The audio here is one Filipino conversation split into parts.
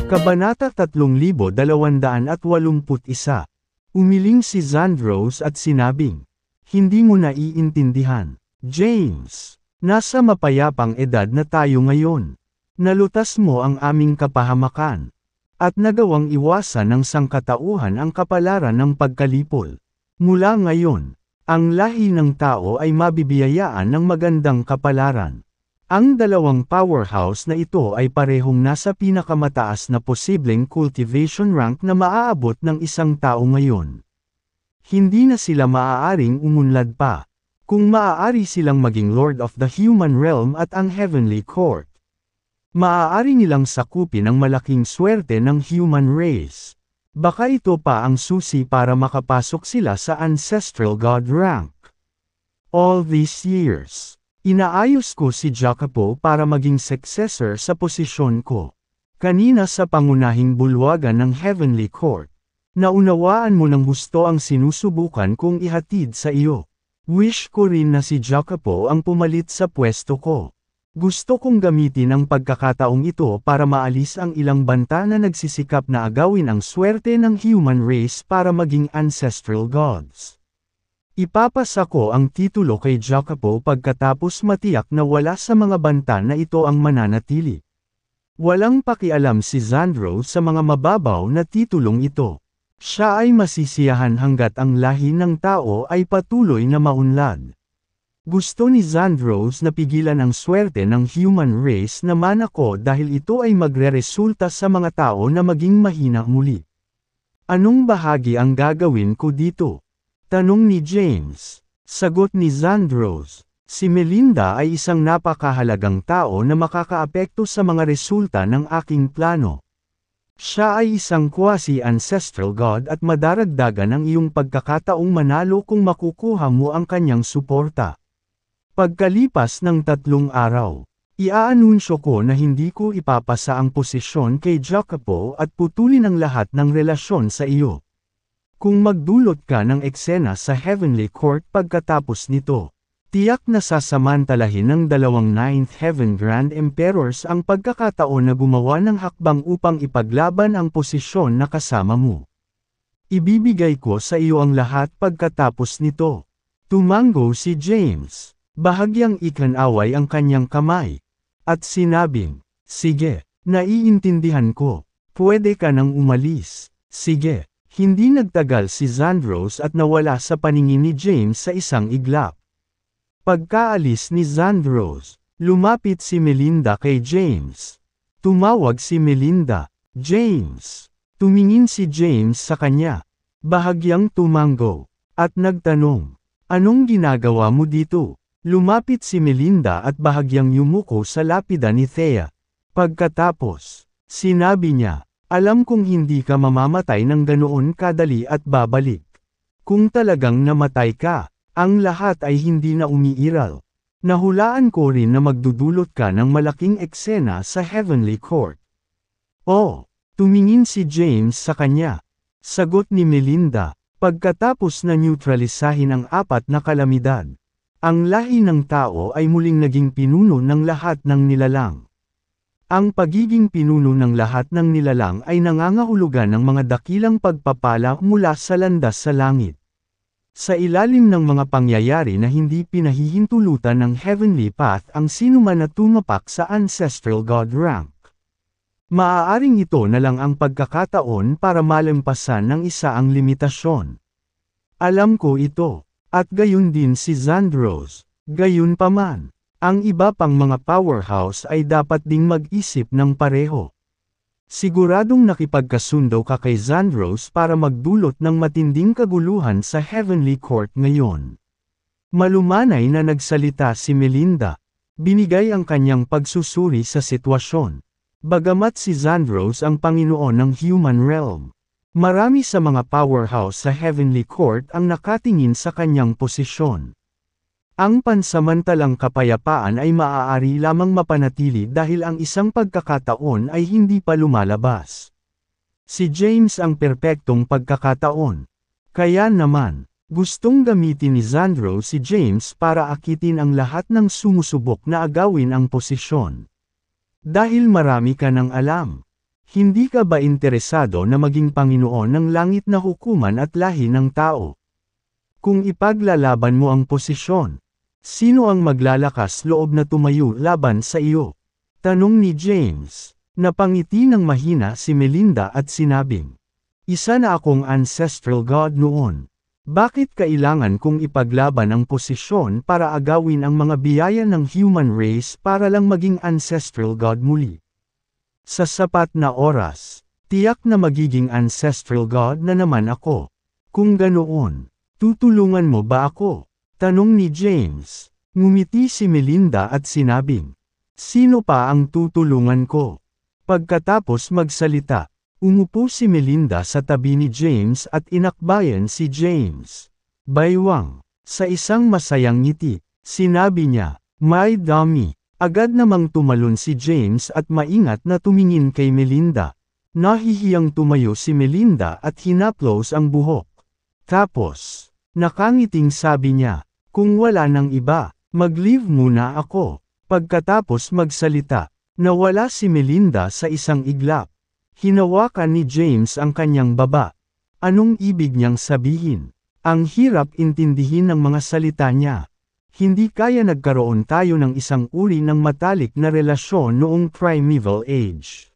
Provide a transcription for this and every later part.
Kabanata 3281. Umiling si Xandros at sinabing, "Hindi mo naiintindihan, James. Nasa mapayapang edad na tayo ngayon. Nalutas mo ang aming kapahamakan. At nagawang iwasan ng sangkatauhan ang kapalaran ng pagkalipol. Mula ngayon, ang lahi ng tao ay mabibiyayaan ng magandang kapalaran. Ang dalawang powerhouse na ito ay parehong nasa pinakamataas na posibleng cultivation rank na maaabot ng isang tao ngayon. Hindi na sila maaaring umunlad pa. Kung maaari silang maging Lord of the Human Realm at ang Heavenly Court. Maaari nilang sakupin ang malaking swerte ng human race. Baka ito pa ang susi para makapasok sila sa Ancestral God rank. All these years, inaayos ko si Jacopo para maging successor sa posisyon ko. Kanina sa pangunahing bulwagan ng Heavenly Court, naunawaan mo ng husto ang sinusubukan kong ihatid sa iyo. Wish ko rin na si Jacopo ang pumalit sa pwesto ko. Gusto kong gamitin ang pagkakataong ito para maalis ang ilang banta na nagsisikap na agawin ang swerte ng human race para maging ancestral gods. Ipapasa ko ang titulo kay Jacopo pagkatapos matiyak na wala sa mga banta na ito ang mananatili. Walang pakialam si Xandros sa mga mababaw na titulong ito. Siya ay masisiyahan hanggat ang lahi ng tao ay patuloy na maunlad. Gusto ni Xandros na pigilan ang swerte ng human race na manako dahil ito ay magreresulta sa mga tao na maging mahina muli. Anong bahagi ang gagawin ko dito? Tanong ni James. Sagot ni Xandros, si Melinda ay isang napakahalagang tao na makakaapekto sa mga resulta ng aking plano. Siya ay isang quasi-ancestral god at madaragdagan ang iyong pagkakataong manalo kung makukuha mo ang kanyang suporta. Pagkalipas ng 3 araw, iaanunsyo ko na hindi ko ipapasa ang posisyon kay Jacopo at putulin ang lahat ng relasyon sa iyo. Kung magdulot ka ng eksena sa Heavenly Court pagkatapos nito, tiyak na sasamantalahin ng 2 Ninth Heaven Grand Emperors ang pagkakataon na gumawa ng hakbang upang ipaglaban ang posisyon na kasama mo. Ibibigay ko sa iyo ang lahat pagkatapos nito. Tumango si James. Bahagyang ikanaway ang kanyang kamay. At sinabing, "Sige, naiintindihan ko. Pwede ka nang umalis." Sige. Hindi nagtagal si Xandros at nawala sa paningin ni James sa isang iglap. Pagkaalis ni Xandros, lumapit si Melinda kay James. Tumawag si Melinda, "James." Tumingin si James sa kanya. Bahagyang tumango. At nagtanong, "Anong ginagawa mo dito?" Lumapit si Melinda at bahagyang yumuko sa lapida ni Thea. Pagkatapos, sinabi niya, "Alam kong hindi ka mamamatay ng ganoon kadali at babalik. Kung talagang namatay ka, ang lahat ay hindi na umiiral. Nahulaan ko rin na magdudulot ka ng malaking eksena sa Heavenly Court." "Oh," tumingin si James sa kanya. Sagot ni Melinda, "Pagkatapos na neutralisahin ang 4 na kalamidad, ang lahi ng tao ay muling naging pinuno ng lahat ng nilalang. Ang pagiging pinuno ng lahat ng nilalang ay nangangahulugan ng mga dakilang pagpapala mula sa landas sa langit. Sa ilalim ng mga pangyayari na hindi pinahihintulutan ng Heavenly Path ang sinuman na tumapak sa Ancestral God rank. Maaaring ito na lang ang pagkakataon para malampasan ng isa ang limitasyon. Alam ko ito. At gayon din si Xandros. Gayunpaman, ang iba pang mga powerhouse ay dapat ding mag-isip ng pareho. Siguradong nakipagkasundo ka kay Xandros para magdulot ng matinding kaguluhan sa Heavenly Court ngayon." Malumanay na nagsalita si Melinda. Binigay ang kanyang pagsusuri sa sitwasyon. Bagamat si Xandros ang Panginoon ng Human Realm, marami sa mga powerhouse sa Heavenly Court ang nakatingin sa kanyang posisyon. Ang pansamantalang kapayapaan ay maaari lamang mapanatili dahil ang isang pagkakataon ay hindi pa lumalabas. Si James ang perpektong pagkakataon. Kaya naman, gustong gamitin ni Xandros si James para akitin ang lahat ng sumusubok na agawin ang posisyon. Dahil marami ka nang alam. Hindi ka ba interesado na maging Panginoon ng langit na hukuman at lahi ng tao? Kung ipaglalaban mo ang posisyon, sino ang maglalakas loob na tumayo laban sa iyo? Tanong ni James. Napangiti ng mahina si Melinda at sinabing, isa na akong ancestral god noon. Bakit kailangan kong ipaglaban ang posisyon para agawin ang mga biyaya ng human race para lang maging ancestral god muli? Sa sapat na oras, tiyak na magiging ancestral god na naman ako. Kung ganoon, tutulungan mo ba ako? Tanong ni James. Ngumiti si Melinda at sinabing, sino pa ang tutulungan ko? Pagkatapos magsalita, umupo si Melinda sa tabi ni James at inakbayan si James. Baywang, sa isang masayang ngiti, sinabi niya, my dummy. Agad namang tumalon si James at maingat na tumingin kay Melinda. Nahihiyang tumayo si Melinda at hinaplos ang buhok. Tapos, nakangiting sabi niya, kung wala nang iba, mag-leave muna ako. Pagkatapos magsalita, nawala si Melinda sa isang iglap. Hinawakan ni James ang kanyang baba. Anong ibig niyang sabihin? Ang hirap intindihin ng mga salita niya. Hindi kaya nagkaroon tayo ng isang uri ng matalik na relasyon noong primeval age.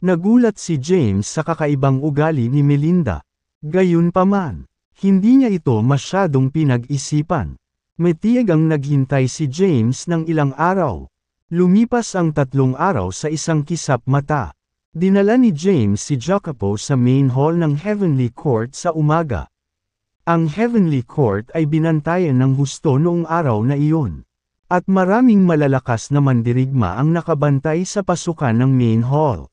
Nagulat si James sa kakaibang ugali ni Melinda. Gayunpaman, hindi niya ito masyadong pinag-isipan. Matiyag ang naghintay si James ng ilang araw. Lumipas ang 3 araw sa isang kisap mata. Dinala ni James si Jacopo sa main hall ng Heavenly Court sa umaga. Ang Heavenly Court ay binantayan ng husto noong araw na iyon. At maraming malalakas na mandirigma ang nakabantay sa pasukan ng main hall.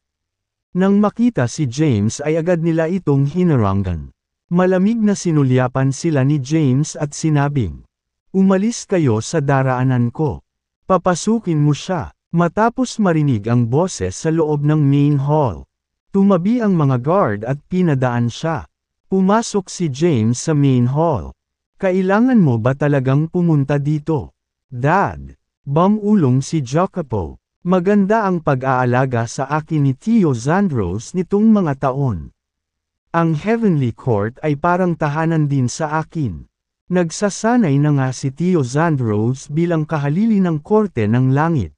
Nang makita si James ay agad nila itong hinarangan. Malamig na sinulyapan sila ni James at sinabing, umalis kayo sa daraanan ko. Papasukin mo siya. Matapos marinig ang boses sa loob ng main hall. Tumabi ang mga guard at pinadaan siya. Pumasok si James sa main hall. Kailangan mo ba talagang pumunta dito? Dad, bumulong si Jacopo. Maganda ang pag-aalaga sa akin ni Tio Zandros nitong mga taon. Ang Heavenly Court ay parang tahanan din sa akin. Nagsasanay na nga si Tio Zandros bilang kahalili ng korte ng langit.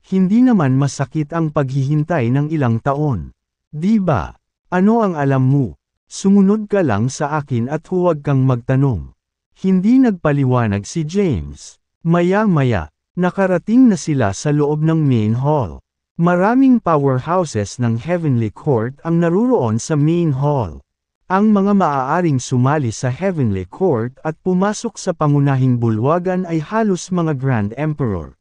Hindi naman masakit ang paghihintay ng ilang taon. Di ba? Ano ang alam mo? Sumunod ka lang sa akin at huwag kang magtanong. Hindi nagpaliwanag si James. Maya-maya, nakarating na sila sa loob ng main hall. Maraming powerhouses ng Heavenly Court ang naruroon sa main hall. Ang mga maaaring sumali sa Heavenly Court at pumasok sa pangunahing bulwagan ay halos mga Grand Emperor.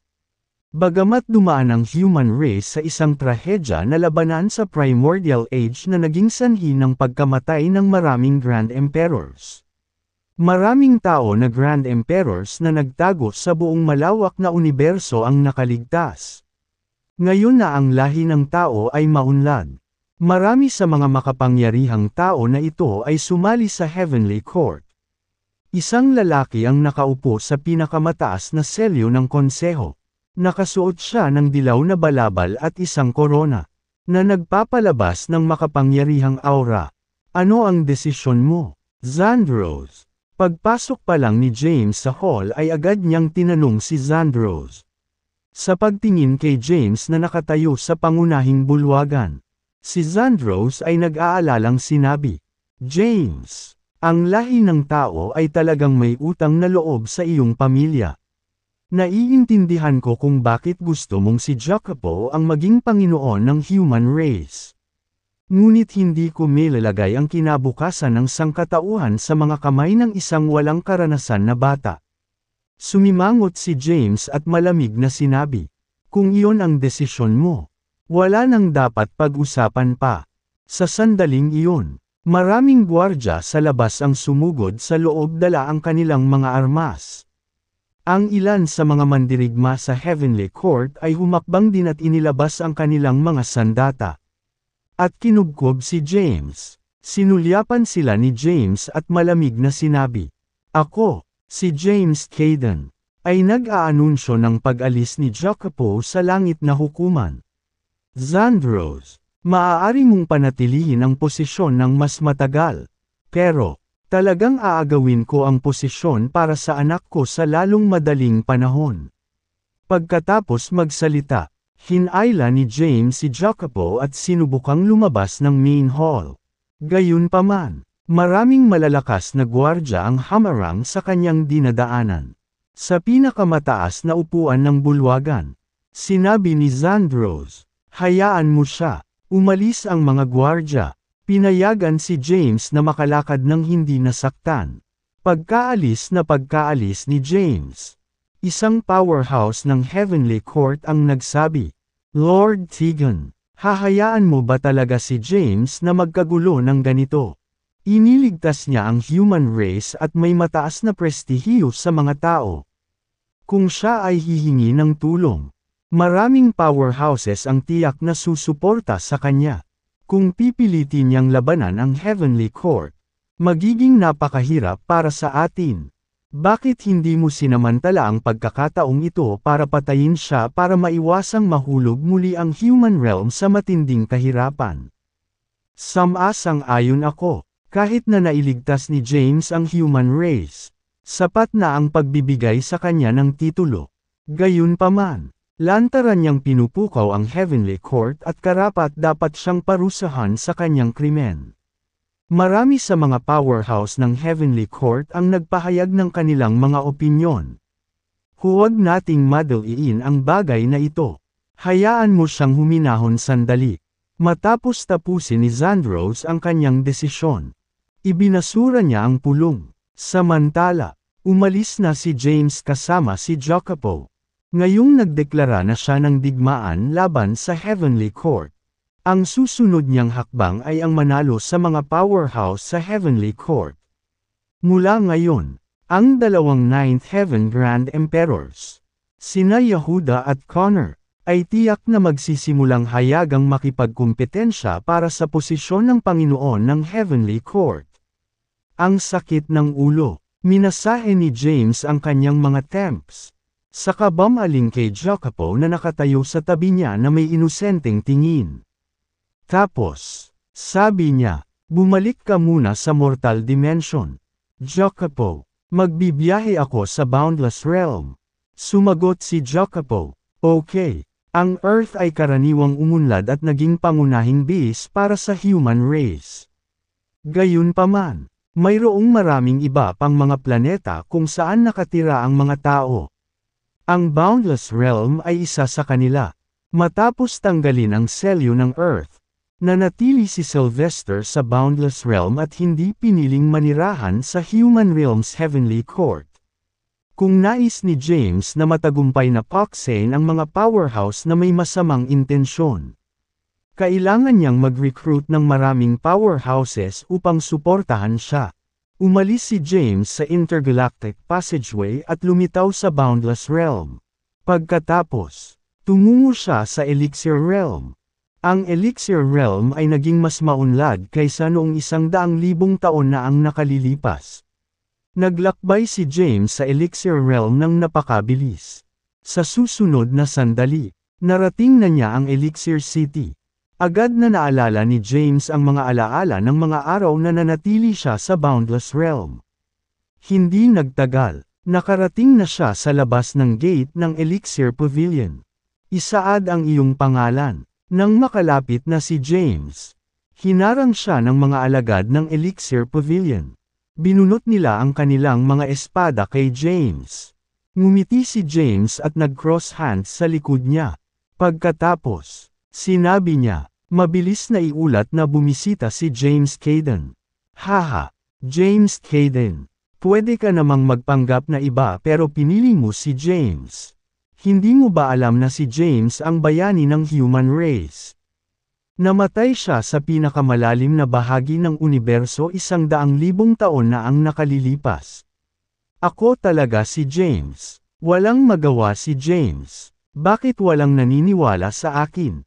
Bagamat dumaan ang human race sa isang trahedya na labanan sa primordial age na naging sanhi ng pagkamatay ng maraming Grand Emperors. Maraming tao na Grand Emperors na nagtago sa buong malawak na universo ang nakaligtas. Ngayon na ang lahi ng tao ay maunlad. Marami sa mga makapangyarihang tao na ito ay sumali sa Heavenly Court. Isang lalaki ang nakaupo sa pinakamataas na selyo ng konseho. Nakasuot siya ng dilaw na balabal at isang korona, na nagpapalabas ng makapangyarihang aura. Ano ang desisyon mo, Zandros? Pagpasok pa lang ni James sa hall ay agad niyang tinanong si Zandros. Sa pagtingin kay James na nakatayo sa pangunahing bulwagan, si Zandros ay nag-aalalang sinabi, James, ang lahi ng tao ay talagang may utang na loob sa iyong pamilya. Naiintindihan ko kung bakit gusto mong si Jacopo ang maging Panginoon ng human race. Ngunit hindi ko mailalagay ang kinabukasan ng sangkatauhan sa mga kamay ng isang walang karanasan na bata. Sumimangot si James at malamig na sinabi, kung iyon ang desisyon mo, wala nang dapat pag-usapan pa. Sa sandaling iyon, maraming gwardya sa labas ang sumugod sa loob dala ang kanilang mga armas. Ang ilan sa mga mandirigma sa Heavenly Court ay humakbang din at inilabas ang kanilang mga sandata. At kinubkob si James. Sinulyapan sila ni James at malamig na sinabi, ako, si James Caden, ay nag-aanunsyo ng pag-alis ni Jacopo sa langit na hukuman. Zandros, Maaari mong panatilihin ang posisyon ng mas matagal. Pero, talagang aagawin ko ang posisyon para sa anak ko sa lalong madaling panahon. Pagkatapos magsalita, hinayla ni James si Jacopo at sinubukang lumabas ng main hall. Gayunpaman, maraming malalakas na gwardya ang hamarang sa kanyang dinadaanan. Sa pinakamataas na upuan ng bulwagan, sinabi ni Zandros, "Hayaan mo siya." Umalis ang mga gwardya. Pinayagan si James na makalakad ng hindi nasaktan. Pagkaalis ni James, isang powerhouse ng Heavenly Court ang nagsabi, "Lord Tegan, hahayaan mo ba talaga si James na magkagulo ng ganito? Iniligtas niya ang human race at may mataas na prestihiyo sa mga tao. Kung siya ay hihingi ng tulong, maraming powerhouses ang tiyak na susuporta sa kanya. Kung pipilitin niyang labanan ang Heavenly Court, magiging napakahirap para sa atin. Bakit hindi mo sinamantala ang pagkakataong ito para patayin siya para maiwasang mahulog muli ang human realm sa matinding kahirapan?" Ayon ako, kahit na nailigtas ni James ang human race, sapat na ang pagbibigay sa kanya ng titulo. Gayunpaman, lantaran niyang pinupukaw ang Heavenly Court at karapat dapat siyang parusahan sa kanyang krimen. Marami sa mga powerhouse ng Heavenly Court ang nagpahayag ng kanilang mga opinyon. Huwag nating madaliin ang bagay na ito. Hayaan mo siyang huminahon sandali. Matapos tapusin ni Zandros ang kanyang desisyon, ibinasura niya ang pulong. Samantala, umalis na si James kasama si Jacopo. Ngayong nagdeklara na siya ng digmaan laban sa Heavenly Court. Ang susunod niyang hakbang ay ang manalo sa mga powerhouse sa Heavenly Court. Mula ngayon, ang dalawang Ninth Heaven Grand Emperors, sina Yehuda at Connor, ay tiyak na magsisimulang hayagang makipagkumpetensya para sa posisyon ng Panginoon ng Heavenly Court. Ang sakit ng ulo, minasahe ni James ang kanyang mga temps. Saka bumaling kay Jacopo na nakatayo sa tabi niya na may inosenteng tingin. Tapos, sabi niya, "Bumalik ka muna sa mortal dimension. Jacopo, magbibiyahe ako sa boundless realm." Sumagot si Jacopo, "Okay." Ang Earth ay karaniwang umunlad at naging pangunahing base para sa human race. Gayunpaman, mayroong maraming iba pang mga planeta kung saan nakatira ang mga tao. Ang boundless realm ay isa sa kanila. Matapos tanggalin ang selyo ng Earth, nanatili si Sylvester sa boundless realm at hindi piniling manirahan sa human realm's Heavenly Court. Kung nais ni James na matagumpay na paksain ang mga powerhouse na may masamang intensyon, kailangan niyang mag-recruit ng maraming powerhouses upang suportahan siya. Umalis si James sa Intergalactic Passageway at lumitaw sa Boundless Realm. Pagkatapos, tumungo siya sa Elixir Realm. Ang Elixir Realm ay naging mas maunlad kaysa noong 100,000 taon na ang nakalilipas. Naglakbay si James sa Elixir Realm ng napakabilis. Sa susunod na sandali, narating na niya ang Elixir City. Agad na naalala ni James ang mga alaala ng mga araw na nanatili siya sa Boundless Realm. Hindi nagtagal, nakarating na siya sa labas ng gate ng Elixir Pavilion. "Isaad ang iyong pangalan." Nang makalapit na si James, hinarang siya ng mga alagad ng Elixir Pavilion. Binunot nila ang kanilang mga espada kay James. Ngumiti si James at nag-cross hands sa likod niya. Pagkatapos, sinabi niya, mabilis na iulat na bumisita si James Caden. "Haha, James Caden, pwede ka namang magpanggap na iba pero pinili mo si James. Hindi mo ba alam na si James ang bayani ng human race? Namatay siya sa pinakamalalim na bahagi ng universo 100,000 taon na ang nakalilipas. Ako talaga si James. Walang magawa si James. Bakit walang naniniwala sa akin?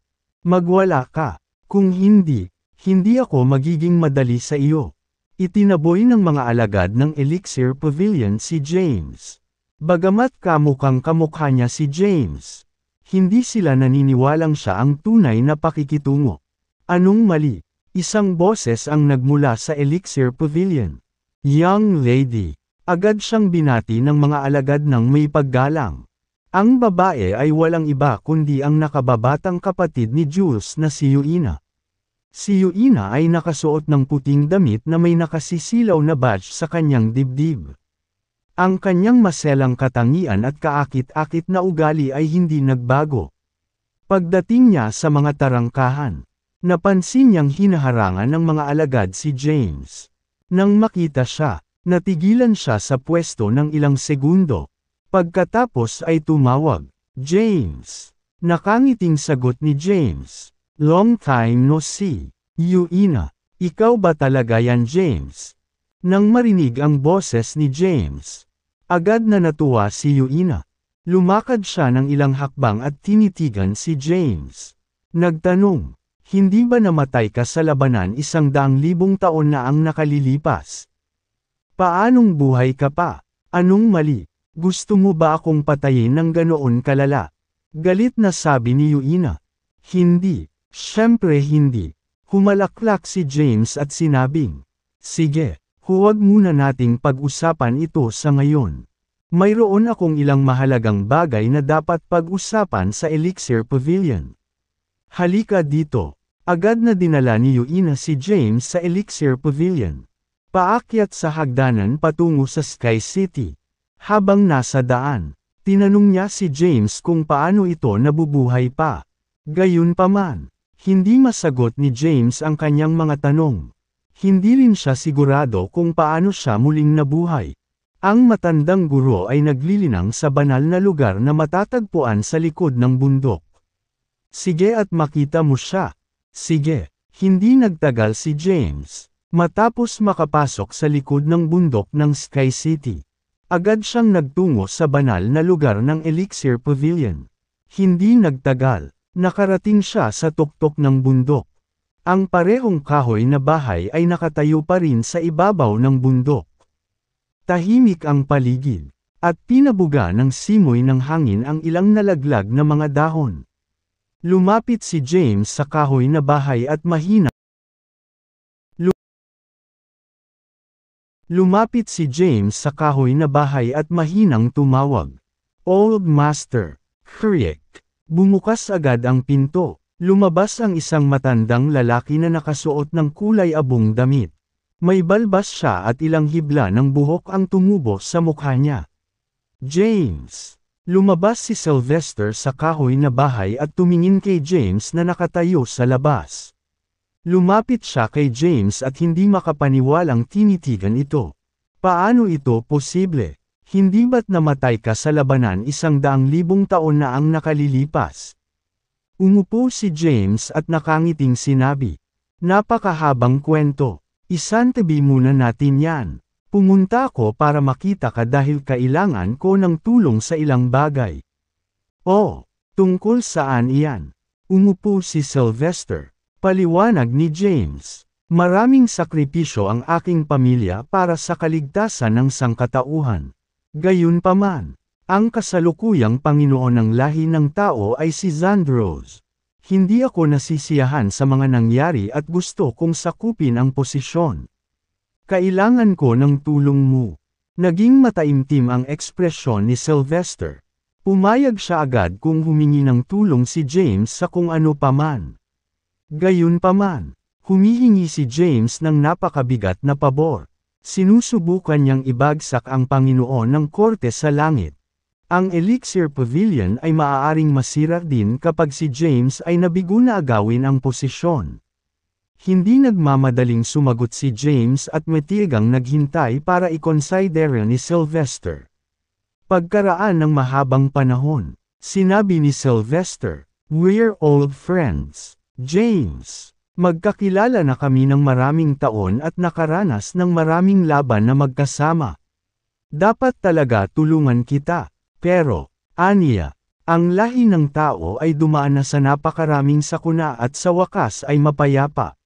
Magwala ka. Kung hindi, hindi ako magiging madali sa iyo." Itinaboy ng mga alagad ng Elixir Pavilion si James. Bagamat kamukhang kamukha niya si James, hindi sila naniniwalang siya ang tunay na pakikitungo. Anong mali? Isang boses ang nagmula sa Elixir Pavilion. Young lady. Agad siyang binati ng mga alagad ng may paggalang. Ang babae ay walang iba kundi ang nakababatang kapatid ni Jules na si Yuina. Si Yuina ay nakasuot ng puting damit na may nakasisilaw na badge sa kanyang dibdib. Ang kanyang maselang katangian at kaakit-akit na ugali ay hindi nagbago. Pagdating niya sa mga tarangkahan, napansin niyang hinaharangan ng mga alagad si James. Nang makita siya, natigilan siya sa pwesto ng ilang segundo. Pagkatapos ay tumawag, James. Nakangiting sagot ni James. Long time no see. Yuina, ikaw ba talaga yan James? Nang marinig ang boses ni James, agad na natuwa si Yuina. Lumakad siya ng ilang hakbang at tinitigan si James. Nagtanong, hindi ba namatay ka sa labanan 100,000 taon na ang nakalilipas? Paanong buhay ka pa? Anong mali? Gusto mo ba akong patayin ng ganoon kalala? Galit na sabi ni Yuina. Hindi, syempre hindi. Humalaklak si James at sinabing, sige, huwag muna nating pag-usapan ito sa ngayon. Mayroon akong ilang mahalagang bagay na dapat pag-usapan sa Elixir Pavilion. Halika dito. Agad na dinala ni Yuina si James sa Elixir Pavilion. Paakyat sa hagdanan patungo sa Sky City. Habang nasa daan, tinanong niya si James kung paano ito nabubuhay pa. Gayunpaman, hindi masagot ni James ang kanyang mga tanong. Hindi rin siya sigurado kung paano siya muling nabuhay. Ang matandang guro ay naglilinang sa banal na lugar na matatagpuan sa likod ng bundok. Sige at makita mo siya. Sige, hindi nagtagal si James. Matapos makapasok sa likod ng bundok ng Sky City, agad siyang nagtungo sa banal na lugar ng Elixir Pavilion. Hindi nagtagal, nakarating siya sa tuktok ng bundok. Ang parehong kahoy na bahay ay nakatayo pa rin sa ibabaw ng bundok. Tahimik ang paligid, at pinabuga ng simoy ng hangin ang ilang nalaglag na mga dahon. Lumapit si James sa kahoy na bahay at mahina. Lumapit si James sa kahoy na bahay at mahinang tumawag. Old Master, Kriek. Bumukas agad ang pinto. Lumabas ang isang matandang lalaki na nakasuot ng kulay abong damit. May balbas siya at ilang hibla ng buhok ang tumubo sa mukha niya. James. Lumabas si Sylvester sa kahoy na bahay at tumingin kay James na nakatayo sa labas. Lumapit siya kay James at hindi makapaniwalang tinitigan ito. Paano ito posible? Hindi ba't namatay ka sa labanan 100,000 taon na ang nakalilipas? Umupo si James at nakangiting sinabi. Napakahabang kwento. Isantabi muna natin yan. Pumunta ako para makita ka dahil kailangan ko ng tulong sa ilang bagay. Oh, tungkol saan iyan? Umupo si Sylvester. Paliwanag ni James. Maraming sakripisyo ang aking pamilya para sa kaligtasan ng sangkatauhan. Gayunpaman, ang kasalukuyang Panginoon ng lahi ng tao ay si Zandros. Hindi ako nasisiyahan sa mga nangyari at gusto kong sakupin ang posisyon. Kailangan ko ng tulong mo. Naging mataimtim ang ekspresyon ni Sylvester. Pumayag siya agad kung humingi ng tulong si James sa kung ano paman. Gayunpaman, humihingi si James ng napakabigat na pabor. Sinusubukan niyang ibagsak ang Panginoon ng korte sa langit. Ang Elixir Pavilion ay maaaring masira din kapag si James ay nabigo na agawin ang posisyon. Hindi nagmamadaling sumagot si James at matigang naghintay para ikonsidera ni Sylvester. Pagkaraan ng mahabang panahon, sinabi ni Sylvester, "We're old friends. James, magkakilala na kami ng maraming taon at nakaranas ng maraming laban na magkasama. Dapat talaga tulungan kita, pero, aniya, ang lahi ng tao ay dumaan na sa napakaraming sakuna at sa wakas ay mapayapa.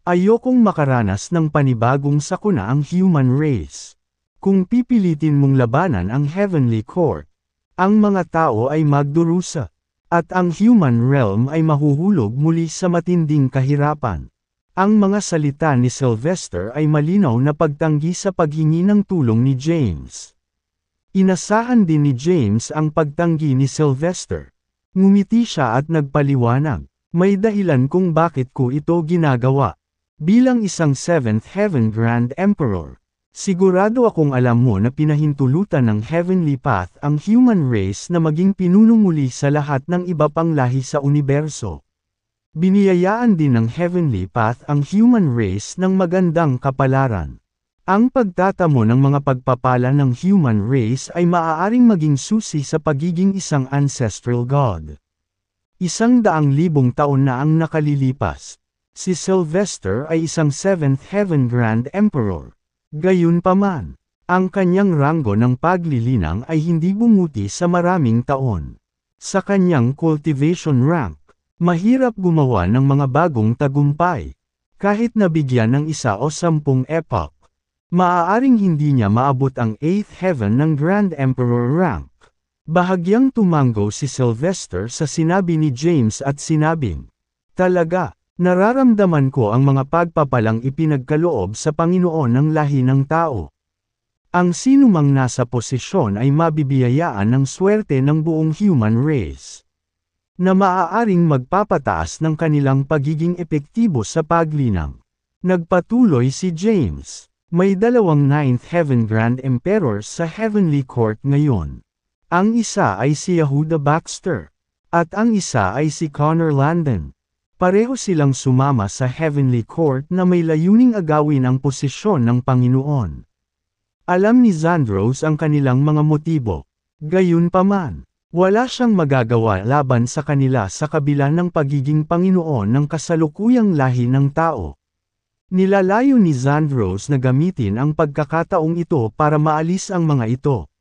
Ayokong makaranas ng panibagong sakuna ang human race. Kung pipilitin mong labanan ang Heavenly Court, ang mga tao ay magdurusa. At ang human realm ay mahuhulog muli sa matinding kahirapan. Ang mga salita ni Sylvester ay malinaw na pagtanggi sa paghingi ng tulong ni James. Inasahan din ni James ang pagtanggi ni Sylvester. Ngumiti siya at nagpaliwanag, may dahilan kung bakit ko ito ginagawa. Bilang isang Seventh Heaven Grand Emperor, sigurado akong alam mo na pinahintulutan ng Heavenly Path ang human race na maging pinuno muli sa lahat ng iba pang lahi sa universo. Biniyayaan din ng Heavenly Path ang human race ng magandang kapalaran. Ang pagtatamo ng mga pagpapala ng human race ay maaaring maging susi sa pagiging isang ancestral god. 100,000 taon na ang nakalilipas. Si Sylvester ay isang Seventh Heaven Grand Emperor. Gayunpaman, ang kanyang ranggo ng paglilinang ay hindi bumuti sa maraming taon. Sa kanyang cultivation rank, mahirap gumawa ng mga bagong tagumpay. Kahit nabigyan ng 1 o 10 epoch, maaaring hindi niya maabot ang 8th heaven ng Grand Emperor rank. Bahagyang tumango si Sylvester sa sinabi ni James at sinabing, "Talaga, nararamdaman ko ang mga pagpapalang ipinagkaloob sa Panginoon ng lahi ng tao. Ang sinumang nasa posisyon ay mabibiyayaan ng swerte ng buong human race, na maaaring magpapataas ng kanilang pagiging epektibo sa paglinang." Nagpatuloy si James. May 2 Ninth Heaven Grand Emperors sa Heavenly Court ngayon. Ang isa ay si Yehuda Baxter, at ang isa ay si Connor Landon. Pareho silang sumama sa Heavenly Court na may layuning agawin ang posisyon ng Panginoon. Alam ni Zandros ang kanilang mga motibo. Gayunpaman, wala siyang magagawa laban sa kanila sa kabila ng pagiging Panginoon ng kasalukuyang lahi ng tao. Nilalayo ni Zandros na gamitin ang pagkakataong ito para maalis ang mga ito.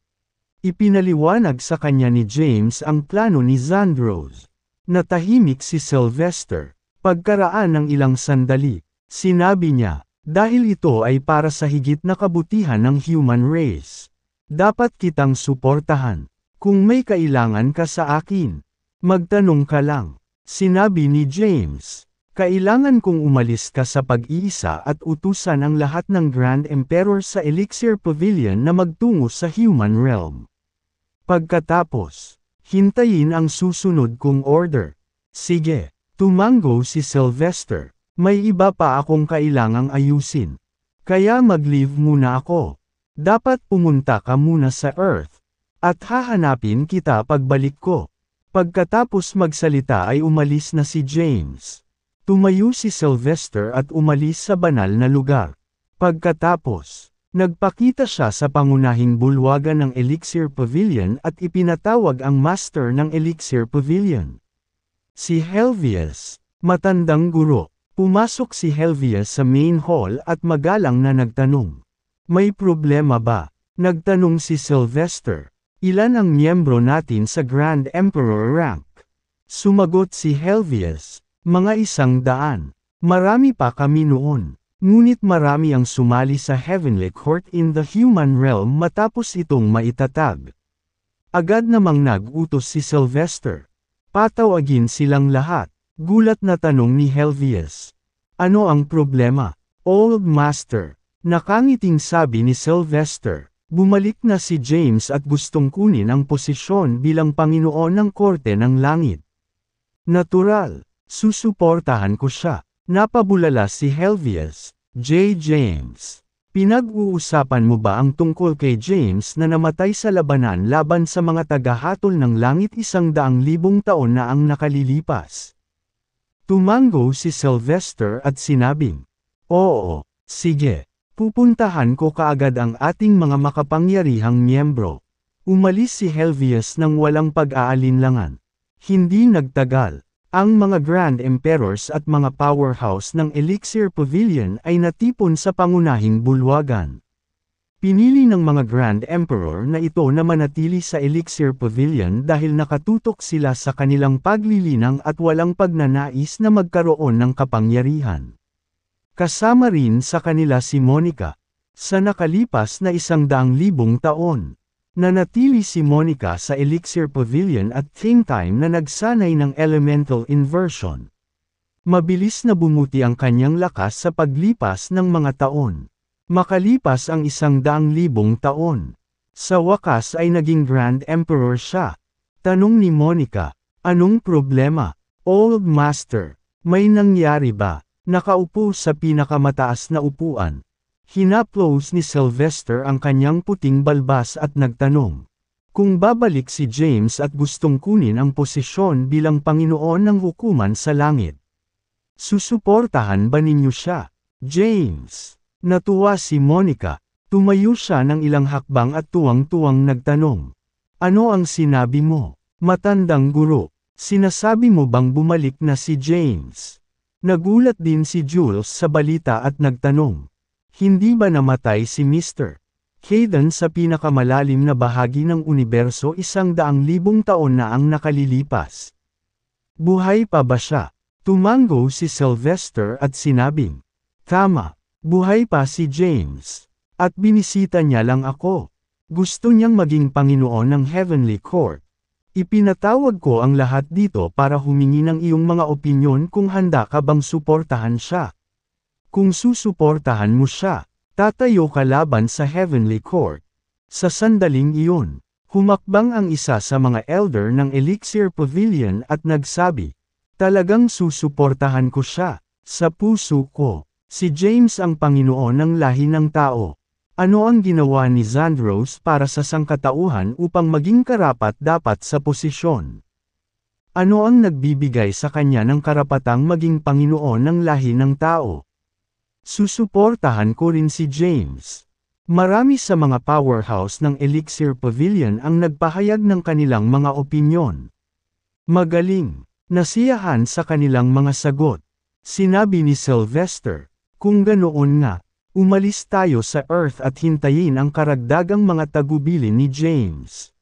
Ipinaliwanag sa kanya ni James ang plano ni Zandros. Natahimik si Sylvester. Pagkaraan ng ilang sandali, sinabi niya, "Dahil ito ay para sa higit na kabutihan ng human race. Dapat kitang suportahan. Kung may kailangan ka sa akin, magtanong ka lang." Sinabi ni James, "Kailangan kong umalis ka sa pag-iisa at utusan ang lahat ng Grand Emperor sa Elixir Pavilion na magtungo sa human realm. Pagkatapos, hintayin ang susunod kong order." Sige, tumango si Sylvester. "May iba pa akong kailangang ayusin. Kaya mag-leave muna ako. Dapat pumunta ka muna sa Earth. At hahanapin kita pagbalik ko." Pagkatapos magsalita ay umalis na si James. Tumayo si Sylvester at umalis sa banal na lugar. Pagkatapos, nagpakita siya sa pangunahing bulwagan ng Elixir Pavilion at ipinatawag ang Master ng Elixir Pavilion. Si Helvius, matandang guro. Pumasok si Helvius sa main hall at magalang na nagtanong, "May problema ba?" Nagtanong si Sylvester, "Ilan ang miyembro natin sa Grand Emperor rank?" Sumagot si Helvius, "Mga 100. Marami pa kami noon. Ngunit marami ang sumali sa Heavenly Court in the human realm matapos itong maitatag." Agad namang nag-utos si Sylvester. Patawagin silang lahat. Gulat na tanong ni Helvius, "Ano ang problema, Old Master?" Nakangiting sabi ni Sylvester. Bumalik na si James at gustong kunin ang posisyon bilang Panginoon ng Korte ng Langit. "Natural. Susuportahan ko siya." Napabulala si Helvius. James, pinag-uusapan mo ba ang tungkol kay James na namatay sa labanan laban sa mga tagahatol ng langit 100,000 taon na ang nakalilipas? Tumango si Sylvester at sinabing, "Oo, sige. Pupuntahan ko kaagad ang ating mga makapangyarihang miyembro." Umalis si Helvius nang walang pag-aalinlangan. Hindi nagtagal. Ang mga Grand Emperors at mga powerhouse ng Elixir Pavilion ay natipon sa pangunahing bulwagan. Pinili ng mga Grand Emperor na ito na manatili sa Elixir Pavilion dahil nakatutok sila sa kanilang paglilinang at walang pagnanais na magkaroon ng kapangyarihan. Kasama rin sa kanila si Monica. Sa nakalipas na 100,000 taon, Nanatili si Monica sa Elixir Pavilion at same time na nagsanay ng elemental inversion. Mabilis na bumuti ang kanyang lakas sa paglipas ng mga taon. Makalipas ang 100,000 taon. Sa wakas ay naging Grand Emperor siya. Tanong ni Monica, anong problema? Old Master, may nangyari ba? Nakaupo sa pinakamataas na upuan. Hinaplos ni Sylvester ang kanyang puting balbas at nagtanong. Kung babalik si James at gustong kunin ang posisyon bilang Panginoon ng hukuman sa langit, susuportahan ba ninyo siya? James. Natuwa si Monica. Tumayo siya ng ilang hakbang at tuwang-tuwang nagtanong. Ano ang sinabi mo? Matandang guro. Sinasabi mo bang bumalik na si James? Nagulat din si Jules sa balita at nagtanong. Hindi ba namatay si Mr. Hayden sa pinakamalalim na bahagi ng universo 100,000 taon na ang nakalilipas? Buhay pa ba siya? Tumango si Sylvester at sinabing, tama, buhay pa si James. At binisita niya lang ako. Gusto niyang maging Panginoon ng Heavenly Court. Ipinatawag ko ang lahat dito para humingi ng iyong mga opinyon kung handa ka bang suportahan siya. Kung susuportahan mo siya, tatayo ka laban sa Heavenly Court. Sa sandaling iyon, humakbang ang isa sa mga elder ng Elixir Pavilion at nagsabi, talagang susuportahan ko siya. Sa puso ko, si James ang Panginoon ng lahi ng tao. Ano ang ginawa ni Zandros para sa sangkatauhan upang maging karapat-dapat sa posisyon? Ano ang nagbibigay sa kanya ng karapatang maging Panginoon ng lahi ng tao? Susuportahan ko rin si James. Marami sa mga powerhouse ng Elixir Pavilion ang nagpahayag ng kanilang mga opinyon. Magaling. Nasiyahan sa kanilang mga sagot. Sinabi ni Sylvester, kung ganoon nga, umalis tayo sa Earth at hintayin ang karagdagang mga tagubilin ni James.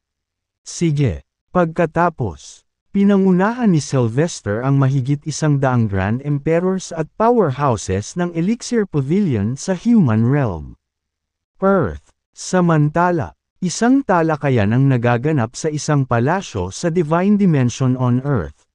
Sige. Pagkatapos, pinangunahan ni Sylvester ang mahigit 100 Grand Emperors at powerhouses ng Elixir Pavilion sa human realm. Earth. Samantala, isang talakayan ang nagaganap sa isang palasyo sa Divine Dimension on Earth.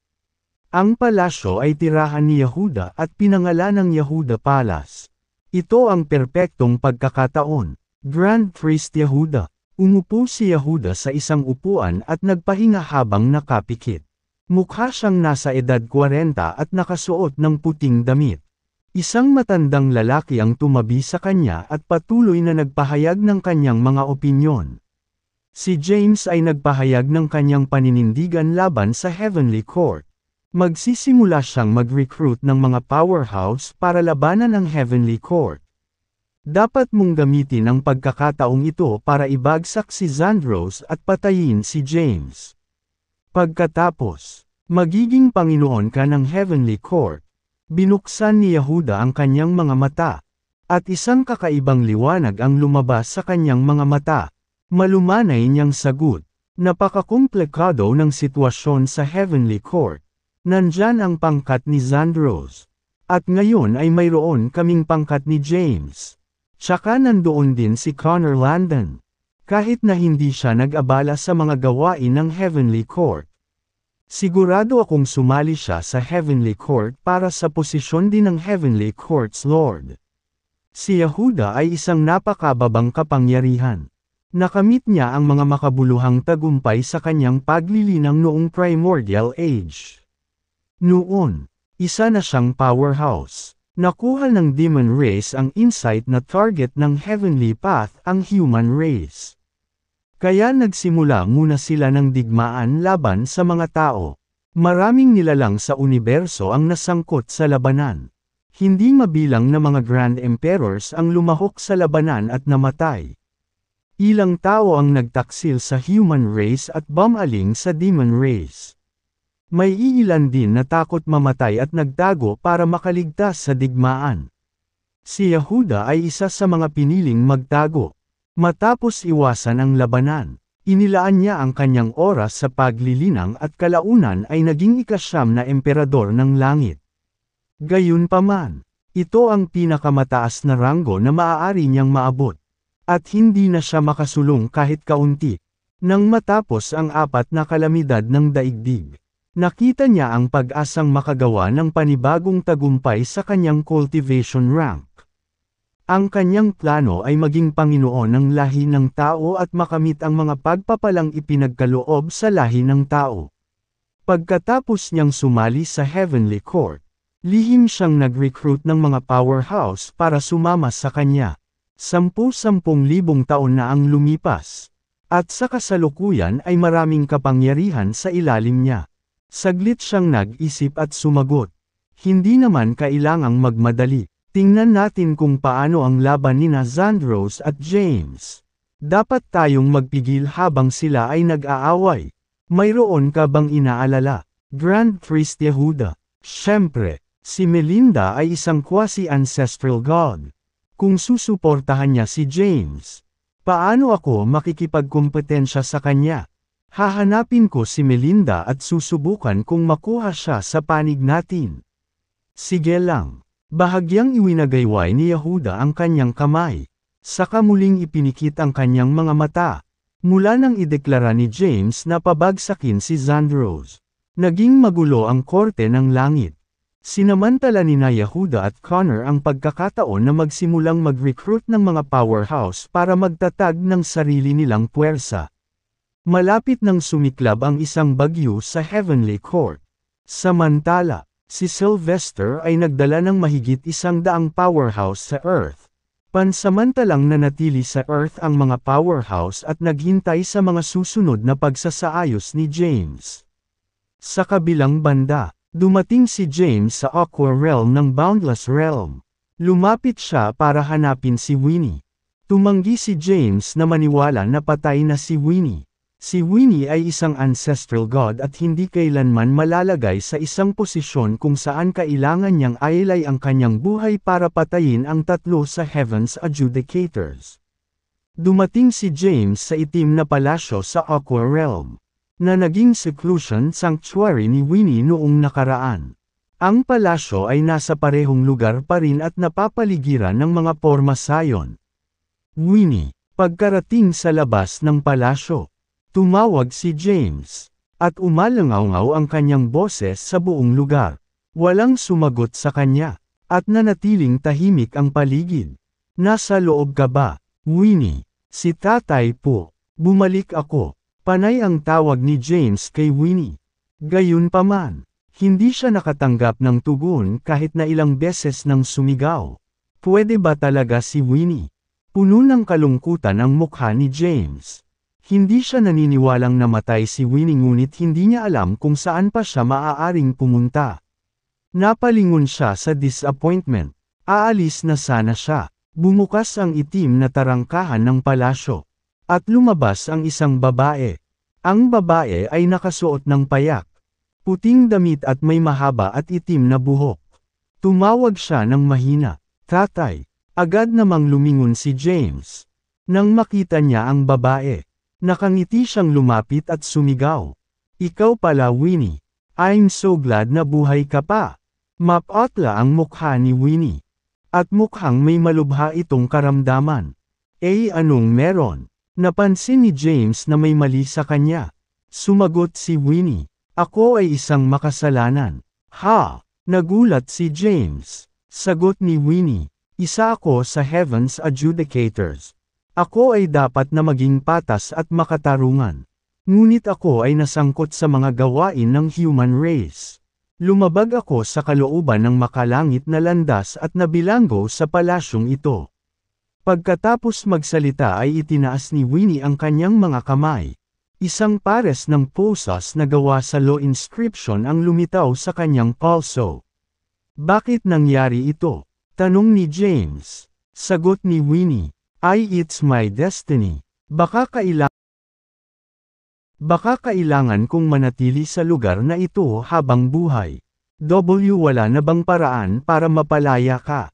Ang palasyo ay tirahan ni Yehuda at pinangalan ng Yehuda Palace. Ito ang perpektong pagkakataon. Grand Priest Yehuda. Umupo si Yehuda sa isang upuan at nagpahinga habang nakapikit. Mukha siyang nasa edad 40 at nakasuot ng puting damit. Isang matandang lalaki ang tumabi sa kanya at patuloy na nagpahayag ng kanyang mga opinyon. Si James ay nagpahayag ng kanyang paninindigan laban sa Heavenly Court. Magsisimula siyang mag-recruit ng mga powerhouse para labanan ang Heavenly Court. Dapat mong gamitin ang pagkakataong ito para ibagsak si Zandros at patayin si James. Pagkatapos, magiging Panginoon ka ng Heavenly Court. Binuksan ni Yehuda ang kanyang mga mata, at isang kakaibang liwanag ang lumabas sa kanyang mga mata. Malumanay niyang sagot, napakakomplikado ng sitwasyon sa Heavenly Court. Nandyan ang pangkat ni Zandros. At ngayon ay mayroon kaming pangkat ni James. Tsaka nandoon din si Connor Landon. Kahit na hindi siya nag-abala sa mga gawain ng Heavenly Court. Sigurado akong sumali siya sa Heavenly Court para sa posisyon din ng Heavenly Court's Lord. Si Yehuda ay isang napakababang kapangyarihan. Nakamit niya ang mga makabuluhang tagumpay sa kanyang paglilinang noong Primordial Age. Noon, isa na siyang powerhouse. Nakuha ng demon race ang insight na target ng Heavenly Path ang human race. Kaya nagsimula muna sila ng digmaan laban sa mga tao. Maraming nilalang sa universo ang nasangkot sa labanan. Hindi mabilang na mga Grand Emperors ang lumahok sa labanan at namatay. Ilang tao ang nagtaksil sa human race at bumaling sa demon race. May iilan din na takot mamatay at nagtago para makaligtas sa digmaan. Si Yehuda ay isa sa mga piniling magtago. Matapos iwasan ang labanan, inilaan niya ang kanyang oras sa paglilinang at kalaunan ay naging ika-9 na emperador ng langit. Gayunpaman, ito ang pinakamataas na ranggo na maaari niyang maabot. At hindi na siya makasulong kahit kaunti. Nang matapos ang 4 na kalamidad ng daigdig, nakita niya ang pag-asang makagawa ng panibagong tagumpay sa kanyang cultivation rank. Ang kanyang plano ay maging Panginoon ng lahi ng tao at makamit ang mga pagpapalang ipinagkaloob sa lahi ng tao. Pagkatapos niyang sumali sa Heavenly Court, lihim siyang nag-recruit ng mga powerhouse para sumama sa kanya. 10,000 taon na ang lumipas. At sa kasalukuyan ay maraming kapangyarihan sa ilalim niya. Saglit siyang nag-isip at sumagot. Hindi naman kailangang magmadali. Tingnan natin kung paano ang laban nina Zandros at James. Dapat tayong magpigil habang sila ay nag-aaway. Mayroon ka bang inaalala? Grand Priest Yehuda. Siyempre, si Melinda ay isang quasi-ancestral god. Kung susuportahan niya si James, paano ako makikipagkompetensya sa kanya? Hahanapin ko si Melinda at susubukan kung makuha siya sa panig natin. Sige lang. Bahagyang iwinagayway ni Yehuda ang kanyang kamay. Saka muling ipinikit ang kanyang mga mata. Mula nang ideklara ni James na pabagsakin si Zandros. Naging magulo ang korte ng langit. Sinamantala nina Yehuda at Connor ang pagkakataon na magsimulang mag-recruit ng mga powerhouse para magtatag ng sarili nilang puwersa. Malapit nang sumiklab ang isang bagyo sa Heavenly Court. Samantala, si Sylvester ay nagdala ng mahigit 100 powerhouse sa Earth. Pansamantalang nanatili sa Earth ang mga powerhouse at naghintay sa mga susunod na pagsasaayos ni James. Sa kabilang banda, dumating si James sa Aqua Realm ng Boundless Realm. Lumapit siya para hanapin si Winnie. Tumanggi si James na maniwala na patay na si Winnie. Si Winnie ay isang ancestral god at hindi kailanman malalagay sa isang posisyon kung saan kailangan niyang ailay ang kanyang buhay para patayin ang 3 sa Heaven's Adjudicators. Dumating si James sa itim na palasyo sa Aqua Realm, na naging seclusion sanctuary ni Winnie noong nakaraan. Ang palasyo ay nasa parehong lugar pa rin at napapaligiran ng mga porma sayon. Winnie, pagkarating sa labas ng palasyo, tumawag si James, at umalangaw-ngaw ang kanyang boses sa buong lugar. Walang sumagot sa kanya, at nanatiling tahimik ang paligid. Nasa loob ka ba, Winnie? Si tatay po. Bumalik ako. Panay ang tawag ni James kay Winnie. Gayunpaman, hindi siya nakatanggap ng tugon kahit na ilang beses nang sumigaw. Pwede ba talaga si Winnie? Puno ng kalungkutan ang mukha ni James. Hindi siya naniniwalang namatay si Winnie ngunit hindi niya alam kung saan pa siya maaaring pumunta. Napalingon siya sa disappointment. Aalis na sana siya. Bumukas ang itim na tarangkahan ng palasyo. At lumabas ang isang babae. Ang babae ay nakasuot ng payak, puting damit at may mahaba at itim na buhok. Tumawag siya ng mahina, "Tatay." Agad namang lumingon si James. Nang makita niya ang babae, nakangiti siyang lumapit at sumigaw. "Ikaw pala, Winnie. I'm so glad na buhay ka pa." Mapatla ang mukha ni Winnie. At mukhang may malubha itong karamdaman. Anong meron? Napansin ni James na may mali sa kanya. Sumagot si Winnie, "Ako ay isang makasalanan." Ha? Nagulat si James. Sagot ni Winnie, "Isa ako sa Heaven's Adjudicators. Ako ay dapat na maging patas at makatarungan. Ngunit ako ay nasangkot sa mga gawain ng human race. Lumabag ako sa kalooban ng makalangit na landas at nabilanggo sa palasyong ito." Pagkatapos magsalita ay itinaas ni Winnie ang kanyang mga kamay. Isang pares ng posas na gawa sa law inscription ang lumitaw sa kanyang palso. "Bakit nangyari ito?" tanong ni James. Sagot ni Winnie, "It's my destiny. Baka kailangan kong manatili sa lugar na ito habang buhay. Wala na bang paraan para mapalaya ka?"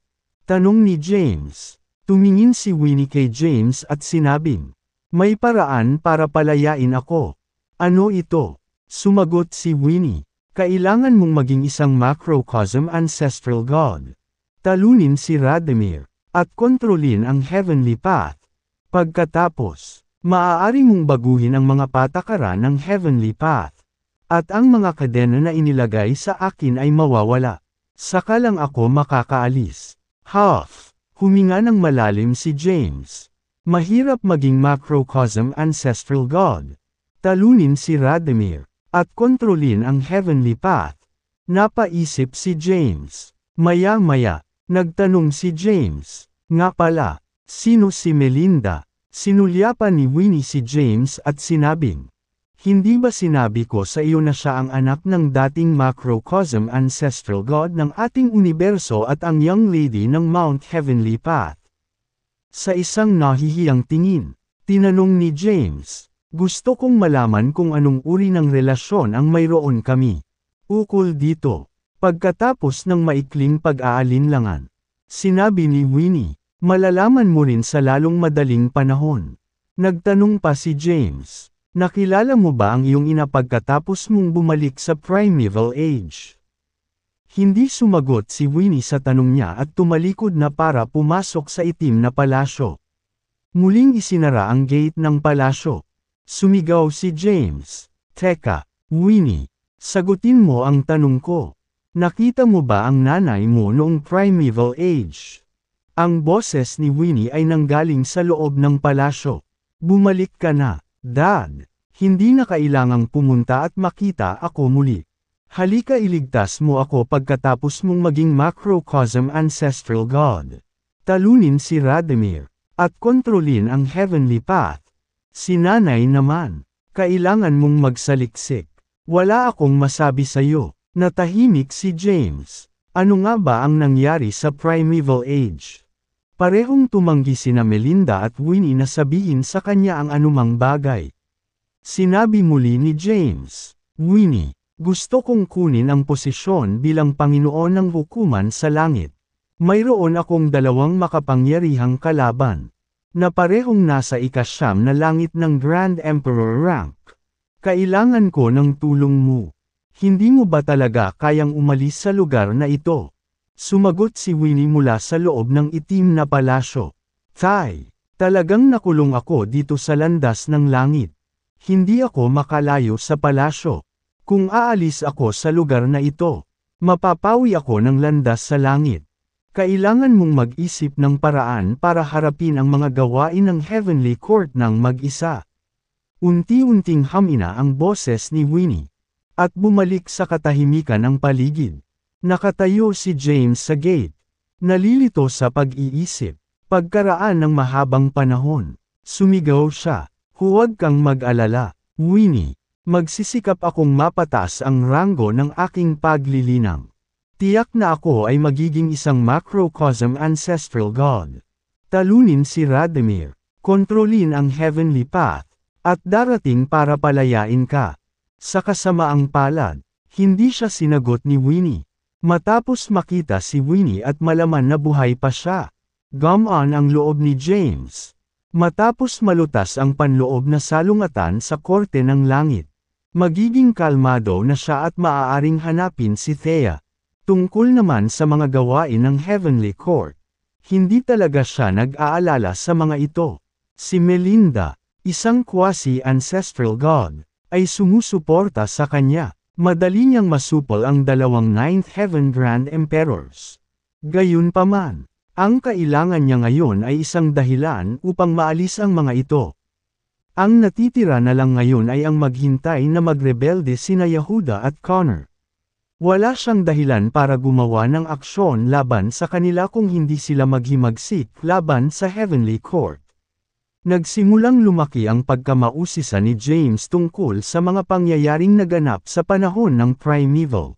tanong ni James. Tumingin si Winnie kay James at sinabing, "May paraan para palayain ako." "Ano ito?" Sumagot si Winnie. "Kailangan mong maging isang macrocosm ancestral god. Talunin si Radimir, at kontrolin ang heavenly path. Pagkatapos, Maaari mong baguhin ang mga patakaran ng heavenly path. At ang mga kadena na inilagay sa akin ay mawawala. Saka lang ako makakaalis. Huff! Huminga ng malalim si James. Mahirap maging macrocosm ancestral god. Talunin si Radimir. At kontrolin ang heavenly path. Napaisip si James. Maya-maya, nagtanong si James. Nga pala, sino si Melinda? Sinulyapan ni Winnie si James at sinabing, "Hindi ba sinabi ko sa iyo na siya ang anak ng dating macrocosm ancestral god ng ating universo at ang young lady ng Mount Heavenly Path?" Sa isang nahihiyang tingin, tinanong ni James, "Gusto kong malaman kung anong uri ng relasyon ang mayroon kami. Ukol dito." Pagkatapos ng maikling pag-aalinlangan, sinabi ni Winnie, "Malalaman mo rin sa lalong madaling panahon." Nagtanong pa si James, "Nakilala mo ba ang iyong ina pagkatapos mong bumalik sa primeval age?" Hindi sumagot si Winnie sa tanong niya at tumalikod na para pumasok sa itim na palasyo. Muling isinara ang gate ng palasyo. Sumigaw si James, "Teka, Winnie, sagutin mo ang tanong ko. Nakita mo ba ang nanay mo noong primeval age?" Ang boses ni Winnie ay nanggaling sa loob ng palasyo. "Bumalik ka na, Dad. Hindi na kailangang pumunta at makita ako muli. Halika iligtas mo ako pagkatapos mong maging macrocosm ancestral god. Talunin si Radimir, at kontrolin ang heavenly path." Si nanay naman, "Kailangan mong magsaliksik. Wala akong masabi sa'yo." Natahimik si James. Ano nga ba ang nangyari sa primeval age? Parehong tumanggi sina Melinda at Winnie na sabihin sa kanya ang anumang bagay. Sinabi muli ni James, "Winnie, gusto kong kunin ang posisyon bilang Panginoon ng hukuman sa langit. Mayroon akong dalawang makapangyarihang kalaban, na parehong nasa ikasyam na langit ng Grand Emperor rank. Kailangan ko ng tulong mo. Hindi mo ba talaga kayang umalis sa lugar na ito?" Sumagot si Winnie mula sa loob ng itim na palasyo. "Tay, talagang nakulong ako dito sa landas ng langit. Hindi ako makalayo sa palasyo. Kung aalis ako sa lugar na ito, mapapawi ako ng landas sa langit. Kailangan mong mag-isip ng paraan para harapin ang mga gawain ng Heavenly Court ng mag-isa." Unti-unting hamina ang boses ni Winnie. At bumalik sa katahimikan ang paligid. Nakatayo si James sa gate. Nalilito sa pag-iisip. Pagkaraan ng mahabang panahon, sumigaw siya, "Huwag kang mag-alala, Winnie. Magsisikap akong mapataas ang ranggo ng aking paglilinang. Tiyak na ako ay magiging isang macrocosm ancestral god. Talunin si Radimir, kontrolin ang heavenly path, at darating para palayain ka." Sa kasamaang palad, hindi siya sinagot ni Winnie. Matapos makita si Winnie at malaman na buhay pa siya, gumaan ang loob ni James. Matapos malutas ang panloob na salungatan sa korte ng langit, magiging kalmado na siya at maaaring hanapin si Thea. Tungkol naman sa mga gawain ng Heavenly Court, hindi talaga siya nag-aalala sa mga ito. Si Melinda, isang quasi-ancestral god, ay sumusuporta sa kanya. Madali niyang masupol ang dalawang Ninth Heaven Grand Emperors. Gayunpaman, ang kailangan niya ngayon ay isang dahilan upang maalis ang mga ito. Ang natitira na lang ngayon ay ang maghintay na magrebelde sina Yehuda at Connor. Wala siyang dahilan para gumawa ng aksyon laban sa kanila kung hindi sila maghimagsik laban sa Heavenly Court. Nagsimulang lumaki ang pagkamausisa ni James tungkol sa mga pangyayaring naganap sa panahon ng primeval.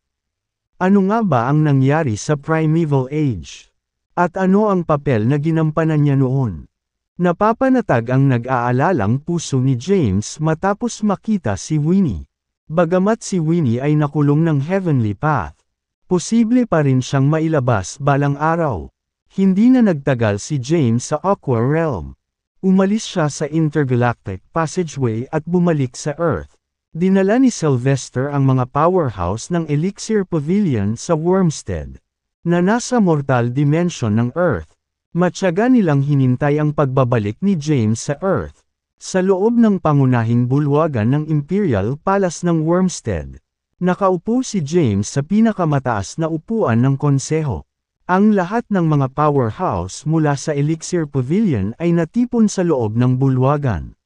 Ano nga ba ang nangyari sa primeval age? At ano ang papel na ginampanan niya noon? Napapanatag ang nag-aalalang puso ni James matapos makita si Winnie. Bagamat si Winnie ay nakulong ng Heavenly Path, posible pa rin siyang mailabas balang araw. Hindi na nagtagal si James sa Aqua Realm. Umalis siya sa Intergalactic Passageway at bumalik sa Earth. Dinala ni Sylvester ang mga powerhouse ng Elixir Pavilion sa Wormstead, na nasa mortal dimension ng Earth. Matyaga nilang hinintay ang pagbabalik ni James sa Earth. Sa loob ng pangunahing bulwagan ng Imperial Palace ng Wormstead, nakaupo si James sa pinakamataas na upuan ng konseho. Ang lahat ng mga powerhouse mula sa Elixir Pavilion ay natipon sa loob ng bulwagan.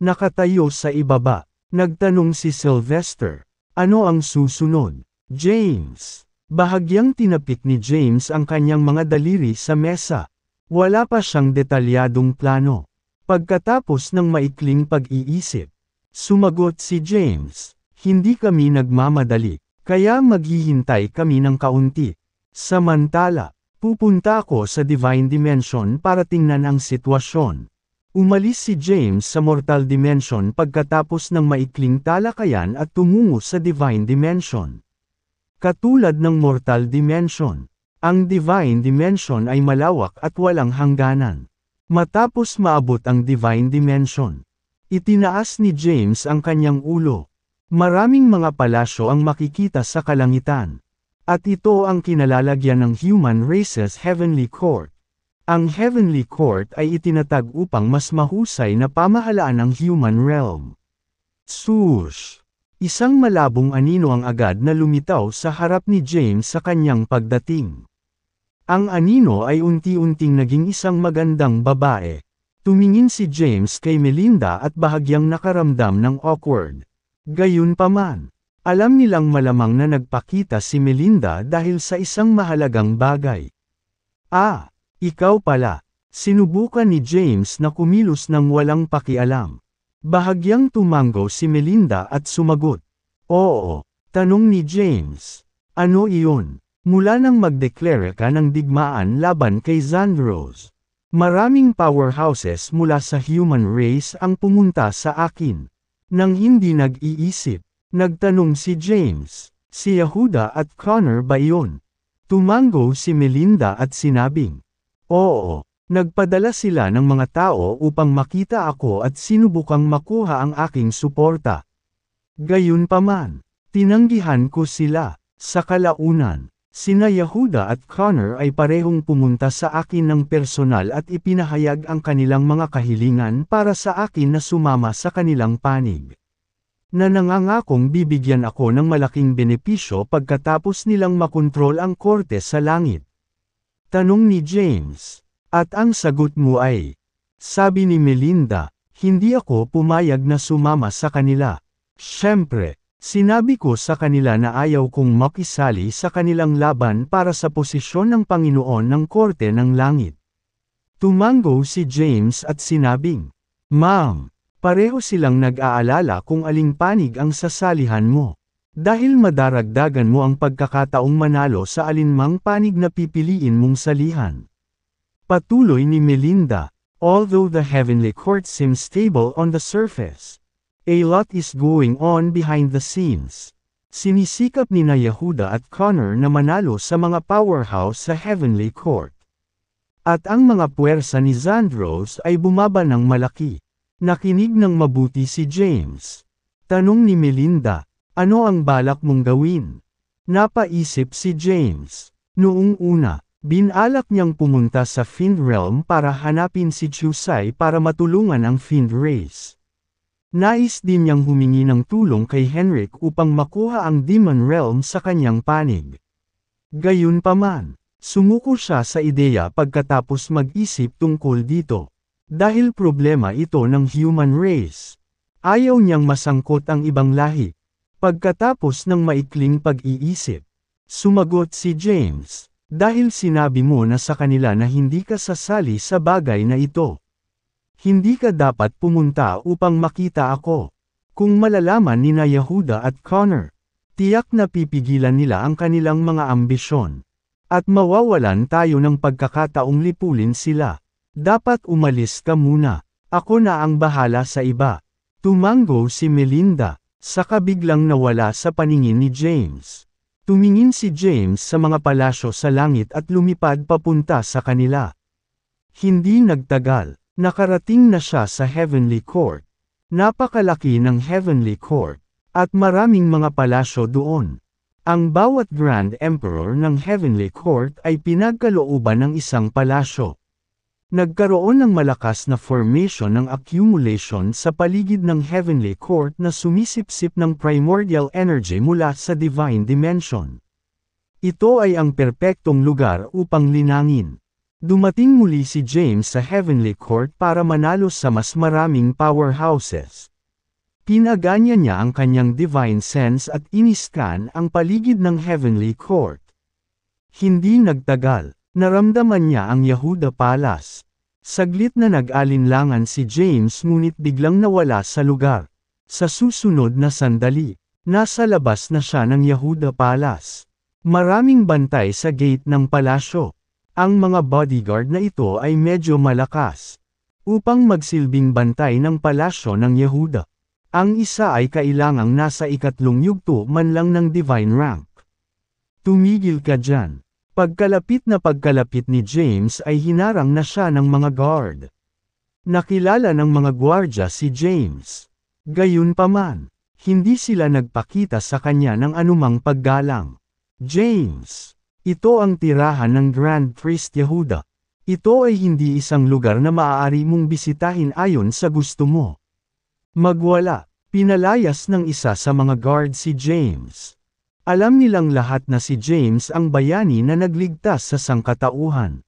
Nakatayo sa ibaba, nagtanong si Sylvester, "Ano ang susunod, James?" Bahagyang tinapik ni James ang kanyang mga daliri sa mesa. Wala pa siyang detalyadong plano. Pagkatapos ng maikling pag-iisip, sumagot si James, "Hindi kami nagmamadali, kaya maghihintay kami ng kaunti. Samantala, pupunta ako sa Divine Dimension para tingnan ang sitwasyon." Umalis si James sa Mortal Dimension pagkatapos ng maikling talakayan at tumungo sa Divine Dimension. Katulad ng Mortal Dimension, ang Divine Dimension ay malawak at walang hangganan. Matapos maabot ang Divine Dimension, itinaas ni James ang kanyang ulo. Maraming mga palasyo ang makikita sa kalangitan. At ito ang kinalalagyan ng human race's Heavenly Court. Ang Heavenly Court ay itinatag upang mas mahusay na pamahalaan ng human realm. Swoosh! Isang malabong anino ang agad na lumitaw sa harap ni James sa kanyang pagdating. Ang anino ay unti-unting naging isang magandang babae. Tumingin si James kay Melinda at bahagyang nakaramdam ng awkward. Gayunpaman, alam nilang malamang na nagpakita si Melinda dahil sa isang mahalagang bagay. "Ah, ikaw pala." Sinubukan ni James na kumilos ng walang pakialam. Bahagyang tumango si Melinda at sumagot. "Oo." Tanong ni James. "Ano iyon?" "Mula nang mag-declare ka ng digmaan laban kay Zandros, maraming powerhouses mula sa human race ang pumunta sa akin." Nang hindi nag-iisip, nagtanong si James, "Si Yehuda at Connor ba iyon?" Tumango si Melinda at sinabing, "Oo. Nagpadala sila ng mga tao upang makita ako at sinubukang makuha ang aking suporta. Gayunpaman, tinanggihan ko sila." Sa kalaunan, sina Yehuda at Connor ay parehong pumunta sa akin ng personal at ipinahayag ang kanilang mga kahilingan para sa akin na sumama sa kanilang panig. Na nangangakong bibigyan ako ng malaking benepisyo pagkatapos nilang makontrol ang korte sa langit. Tanong ni James. "At ang sagot mo ay?" Sabi ni Melinda, "Hindi ako pumayag na sumama sa kanila. Siyempre, sinabi ko sa kanila na ayaw kong makisali sa kanilang laban para sa posisyon ng Panginoon ng Korte ng Langit." Tumango si James at sinabing, "Ma'am, pareho silang nag-aalala kung aling panig ang sasalihan mo. Dahil madaragdagan mo ang pagkakataong manalo sa alinmang panig na pipiliin mong salihan." Patuloy ni Melinda, "Although the Heavenly Court seems stable on the surface, a lot is going on behind the scenes." Sinisikap ni Yehuda at Connor na manalo sa mga powerhouse sa Heavenly Court. At ang mga puwersa ni Zandros ay bumaba ng malaki. Nakinig ng mabuti si James. Tanong ni Melinda, "Ano ang balak mong gawin?" Napaisip si James. Noong una, binalak niyang pumunta sa Fiend Realm para hanapin si Chusai para matulungan ang Fiend Race. Nais din niyang humingi ng tulong kay Henrik upang makuha ang Demon Realm sa kanyang panig. Gayunpaman, sumuko siya sa ideya pagkatapos mag-isip tungkol dito. Dahil problema ito ng human race. Ayaw niyang masangkot ang ibang lahi. Pagkatapos ng maikling pag-iisip, sumagot si James. "Dahil sinabi mo na sa kanila na hindi ka sasali sa bagay na ito. Hindi ka dapat pumunta upang makita ako. Kung malalaman ni Yehuda at Connor, tiyak na pipigilan nila ang kanilang mga ambisyon. At mawawalan tayo ng pagkakataong lipulin sila. Dapat umalis ka muna. Ako na ang bahala sa iba." Tumango si Melinda, saka biglang nawala sa paningin ni James. Tumingin si James sa mga palasyo sa langit at lumipad papunta sa kanila. Hindi nagtagal, nakarating na siya sa Heavenly Court. Napakalaki ng Heavenly Court, at maraming mga palasyo doon. Ang bawat Grand Emperor ng Heavenly Court ay pinagkalooban ng isang palasyo. Nagkaroon ng malakas na formation ng accumulation sa paligid ng Heavenly Court na sumisipsip ng primordial energy mula sa Divine Dimension. Ito ay ang perpektong lugar upang linangin. Dumating muli si James sa Heavenly Court para manalo sa mas maraming powerhouses. Pinaganya niya ang kanyang divine sense at iniskan ang paligid ng Heavenly Court. Hindi nagtagal. Naramdaman niya ang Yehuda Palace. Saglit na nag-alinlangan si James ngunit biglang nawala sa lugar. Sa susunod na sandali, nasa labas na siya ng Yehuda Palace. Maraming bantay sa gate ng palasyo. Ang mga bodyguard na ito ay medyo malakas. Upang magsilbing bantay ng palasyo ng Yehuda. Ang isa ay kailangang nasa ikatlong yugto man lang ng divine rank. Tumigil ka dyan. Pagkalapit ni James ay hinarang na siya ng mga guard. Nakilala ng mga gwardya si James. Gayunpaman, hindi sila nagpakita sa kanya ng anumang paggalang. James, ito ang tirahan ng Grand Priest Yehuda. Ito ay hindi isang lugar na maaari mong bisitahin ayon sa gusto mo. Magwala, pinalayas ng isa sa mga guard si James. Alam nilang lahat na si James ang bayani na nagligtas sa sangkatauhan.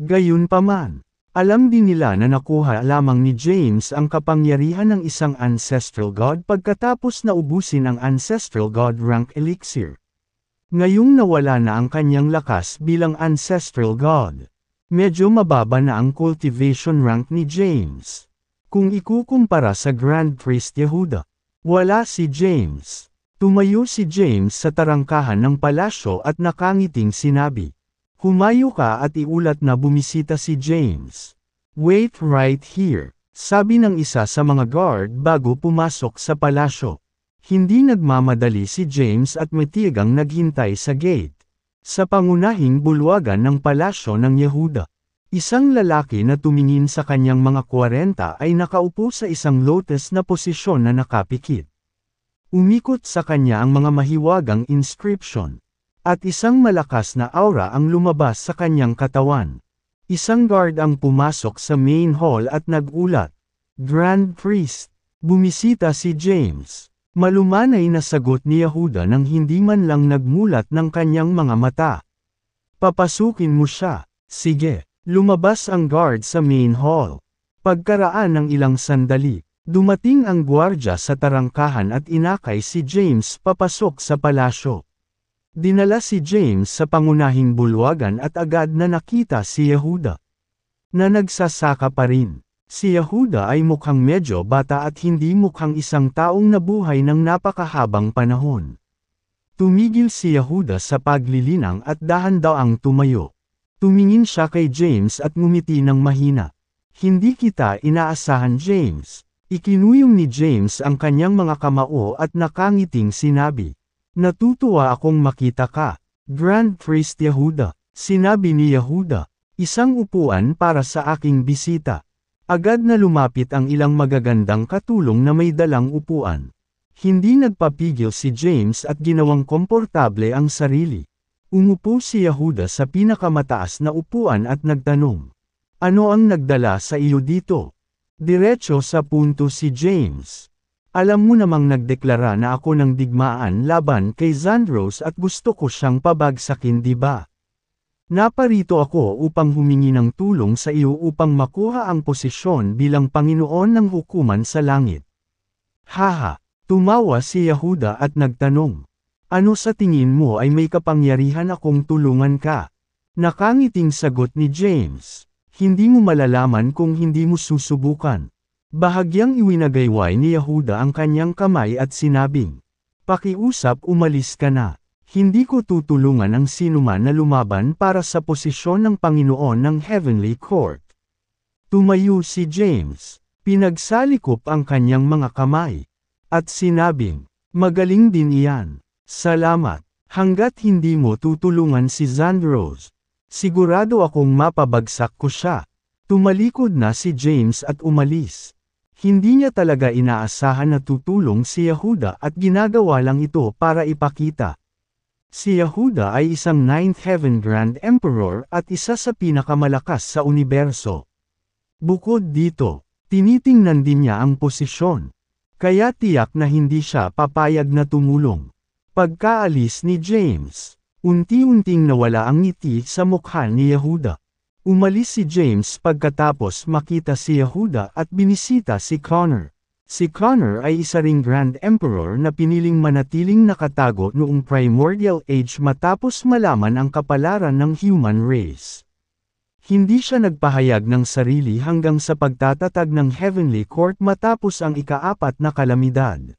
Gayunpaman, alam din nila na nakuha lamang ni James ang kapangyarihan ng isang ancestral god pagkatapos na ubusin ang ancestral god rank elixir. Ngayong nawala na ang kanyang lakas bilang ancestral god. Medyo mababa na ang cultivation rank ni James. Kung ikukumpara sa Grand Priest Yehuda, wala si James. Tumayo si James sa tarangkahan ng palasyo at nakangiting sinabi. Humayo ka at iulat na bumisita si James. Wait right here, sabi ng isa sa mga guard bago pumasok sa palasyo. Hindi nagmamadali si James at matigang naghintay sa gate. Sa pangunahing bulwagan ng palasyo ng Yehuda. Isang lalaki na tumingin sa kanyang mga 40 ay nakaupo sa isang lotus na posisyon na nakapikit. Umikot sa kanya ang mga mahiwagang inscription. At isang malakas na aura ang lumabas sa kanyang katawan. Isang guard ang pumasok sa main hall at nagulat. Grand Priest, bumisita si James. Malumanay na sagot ni Yehuda nang hindi man lang nagmulat ng kanyang mga mata. Papasukin mo siya. Sige. Lumabas ang guard sa main hall. Pagkaraan ng ilang sandali. Dumating ang gwardya sa tarangkahan at inakay si James papasok sa palasyo. Dinala si James sa pangunahing bulwagan at agad na nakita si Yehuda. Na nagsasaka pa rin. Si Yehuda ay mukhang medyo bata at hindi mukhang isang taong nabuhay ng napakahabang panahon. Tumigil si Yehuda sa paglilinang at dahan-daang tumayo. Tumingin siya kay James at ngumiti ng mahina. Hindi kita inaasahan, James. Ikinuyong ni James ang kanyang mga kamao at nakangiting sinabi. Natutuwa akong makita ka, Grand Priest Yehuda. Sinabi ni Yehuda, isang upuan para sa aking bisita. Agad na lumapit ang ilang magagandang katulong na may dalang upuan. Hindi nagpapigil si James at ginawang komportable ang sarili. Umupo si Yehuda sa pinakamataas na upuan at nagtanong. Ano ang nagdala sa iyo dito? Diretso sa punto si James. Alam mo namang nagdeklara na ako ng digmaan laban kay Zandros at gusto ko siyang pabagsakin, di ba? Naparito ako upang humingi ng tulong sa iyo upang makuha ang posisyon bilang Panginoon ng hukuman sa langit. Haha, tumawa si Yehuda at nagtanong. Ano sa tingin mo ay may kapangyarihan akong tulungan ka? Nakangiting sagot ni James. Hindi mo malalaman kung hindi mo susubukan. Bahagyang iwinagayway ni Yehuda ang kanyang kamay at sinabing, pakiusap, umalis ka na. Hindi ko tutulungan ang sinuman na lumaban para sa posisyon ng Panginoon ng Heavenly Court. Tumayo si James, pinagsalikop ang kanyang mga kamay, at sinabing, magaling din iyan. Salamat, hanggat hindi mo tutulungan si Zandros. Sigurado akong mapabagsak ko siya. Tumalikod na si James at umalis. Hindi niya talaga inaasahan na tutulong si Yehuda at ginagawa lang ito para ipakita. Si Yehuda ay isang Ninth Heaven Grand Emperor at isa sa pinakamalakas sa universo. Bukod dito, tinitingnan din niya ang posisyon. Kaya tiyak na hindi siya papayag na tumulong. Pagkaalis ni James, unti-unting nawala ang ngiti sa mukha ni Yehuda. Umalis si James pagkatapos makita si Yehuda at binisita si Connor. Si Connor ay isa ring Grand Emperor na piniling manatiling nakatago noong Primordial Age matapos malaman ang kapalaran ng human race. Hindi siya nagpahayag ng sarili hanggang sa pagtatatag ng Heavenly Court matapos ang ika-4 na kalamidad.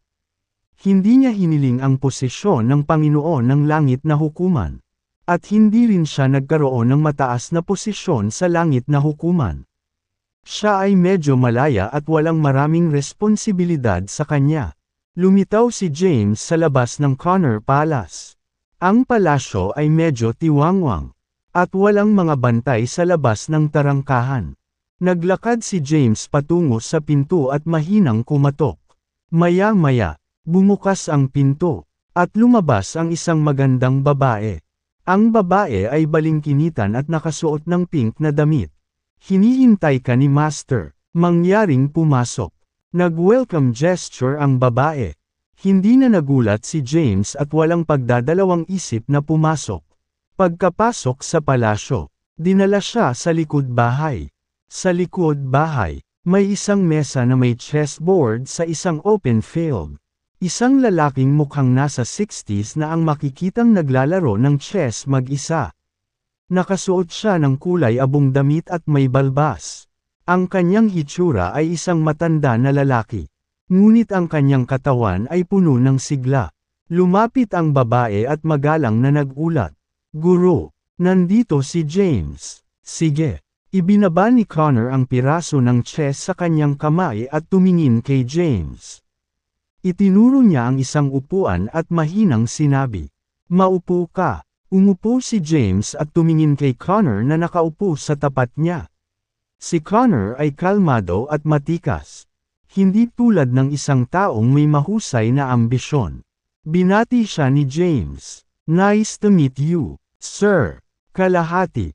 Hindi niya hiniling ang posisyon ng Panginoon ng Langit na Hukuman. At hindi rin siya nagkaroon ng mataas na posisyon sa Langit na Hukuman. Siya ay medyo malaya at walang maraming responsibilidad sa kanya. Lumitaw si James sa labas ng Connor Palace. Ang palasyo ay medyo tiwangwang. At walang mga bantay sa labas ng tarangkahan. Naglakad si James patungo sa pinto at mahinang kumatok. Maya-maya, bumukas ang pinto. At lumabas ang isang magandang babae. Ang babae ay balingkinitan at nakasuot ng pink na damit. Hinihintay ka ni Master. Mangyaring pumasok. Nag-welcome gesture ang babae. Hindi na nagulat si James at walang pagdadalawang isip na pumasok. Pagkapasok sa palasyo, dinala siya sa likod bahay. Sa likod bahay, may isang mesa na may chessboard sa isang open field. Isang lalaking mukhang nasa 60s na ang makikitang naglalaro ng chess mag-isa. Nakasuot siya ng kulay abong damit at may balbas. Ang kanyang hitsura ay isang matanda na lalaki. Ngunit ang kanyang katawan ay puno ng sigla. Lumapit ang babae at magalang na nagulat. Guro, nandito si James. Sige. Ibinaba ni Connor ang piraso ng chess sa kanyang kamay at tumingin kay James. Itinuro niya ang isang upuan at mahinang sinabi, "Maupo ka." Umupo si James at tumingin kay Connor na nakaupo sa tapat niya. Si Connor ay kalmado at matikas. Hindi tulad ng isang taong may mahusay na ambisyon. Binati siya ni James. "Nice to meet you, sir." Kalahati.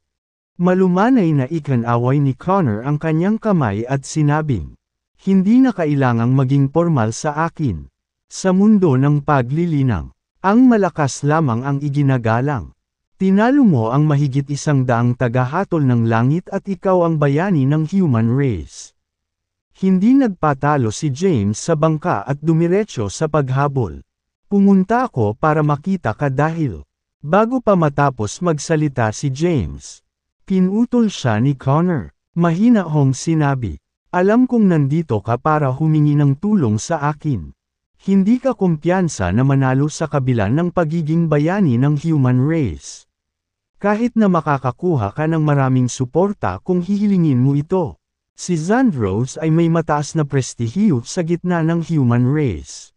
Malumanay na ikanaway ni Connor ang kanyang kamay at sinabing, "Hindi na kailangang maging formal sa akin. Sa mundo ng paglilinang, ang malakas lamang ang iginagalang. Tinalo mo ang mahigit 100 tagahatol ng langit at ikaw ang bayani ng human race." Hindi nagpatalo si James sa bangka at dumiretso sa paghabol. "Pumunta ako para makita ka dahil..." Bago pa matapos magsalita si James, pinutol siya ni Connor. Mahina hong sinabi, "Alam kong nandito ka para humingi ng tulong sa akin. Hindi ka kumpiyansa na manalo sa kabila ng pagiging bayani ng human race. Kahit na makakakuha ka ng maraming suporta kung hihilingin mo ito. Si Zandros ay may mataas na prestihiyo sa gitna ng human race.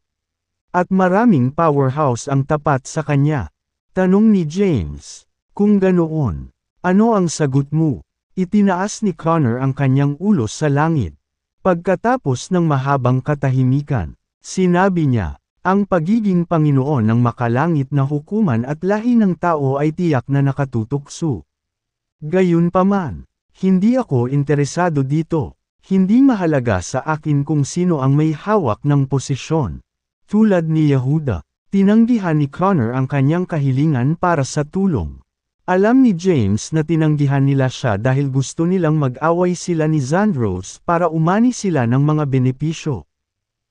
At maraming powerhouse ang tapat sa kanya." Tanong ni James. "Kung ganoon, ano ang sagot mo?" Itinaas ni Connor ang kanyang ulo sa langit. Pagkatapos ng mahabang katahimikan, sinabi niya, "Ang pagiging Panginoon ng makalangit na hukuman at lahi ng tao ay tiyak na nakatutukso. Gayunpaman, hindi ako interesado dito. Hindi mahalaga sa akin kung sino ang may hawak ng posisyon." Tulad ni Yehuda, tinanggihan ni Connor ang kanyang kahilingan para sa tulong. Alam ni James na tinanggihan nila siya dahil gusto nilang mag-away sila ni Zandros para umani sila ng mga benepisyo.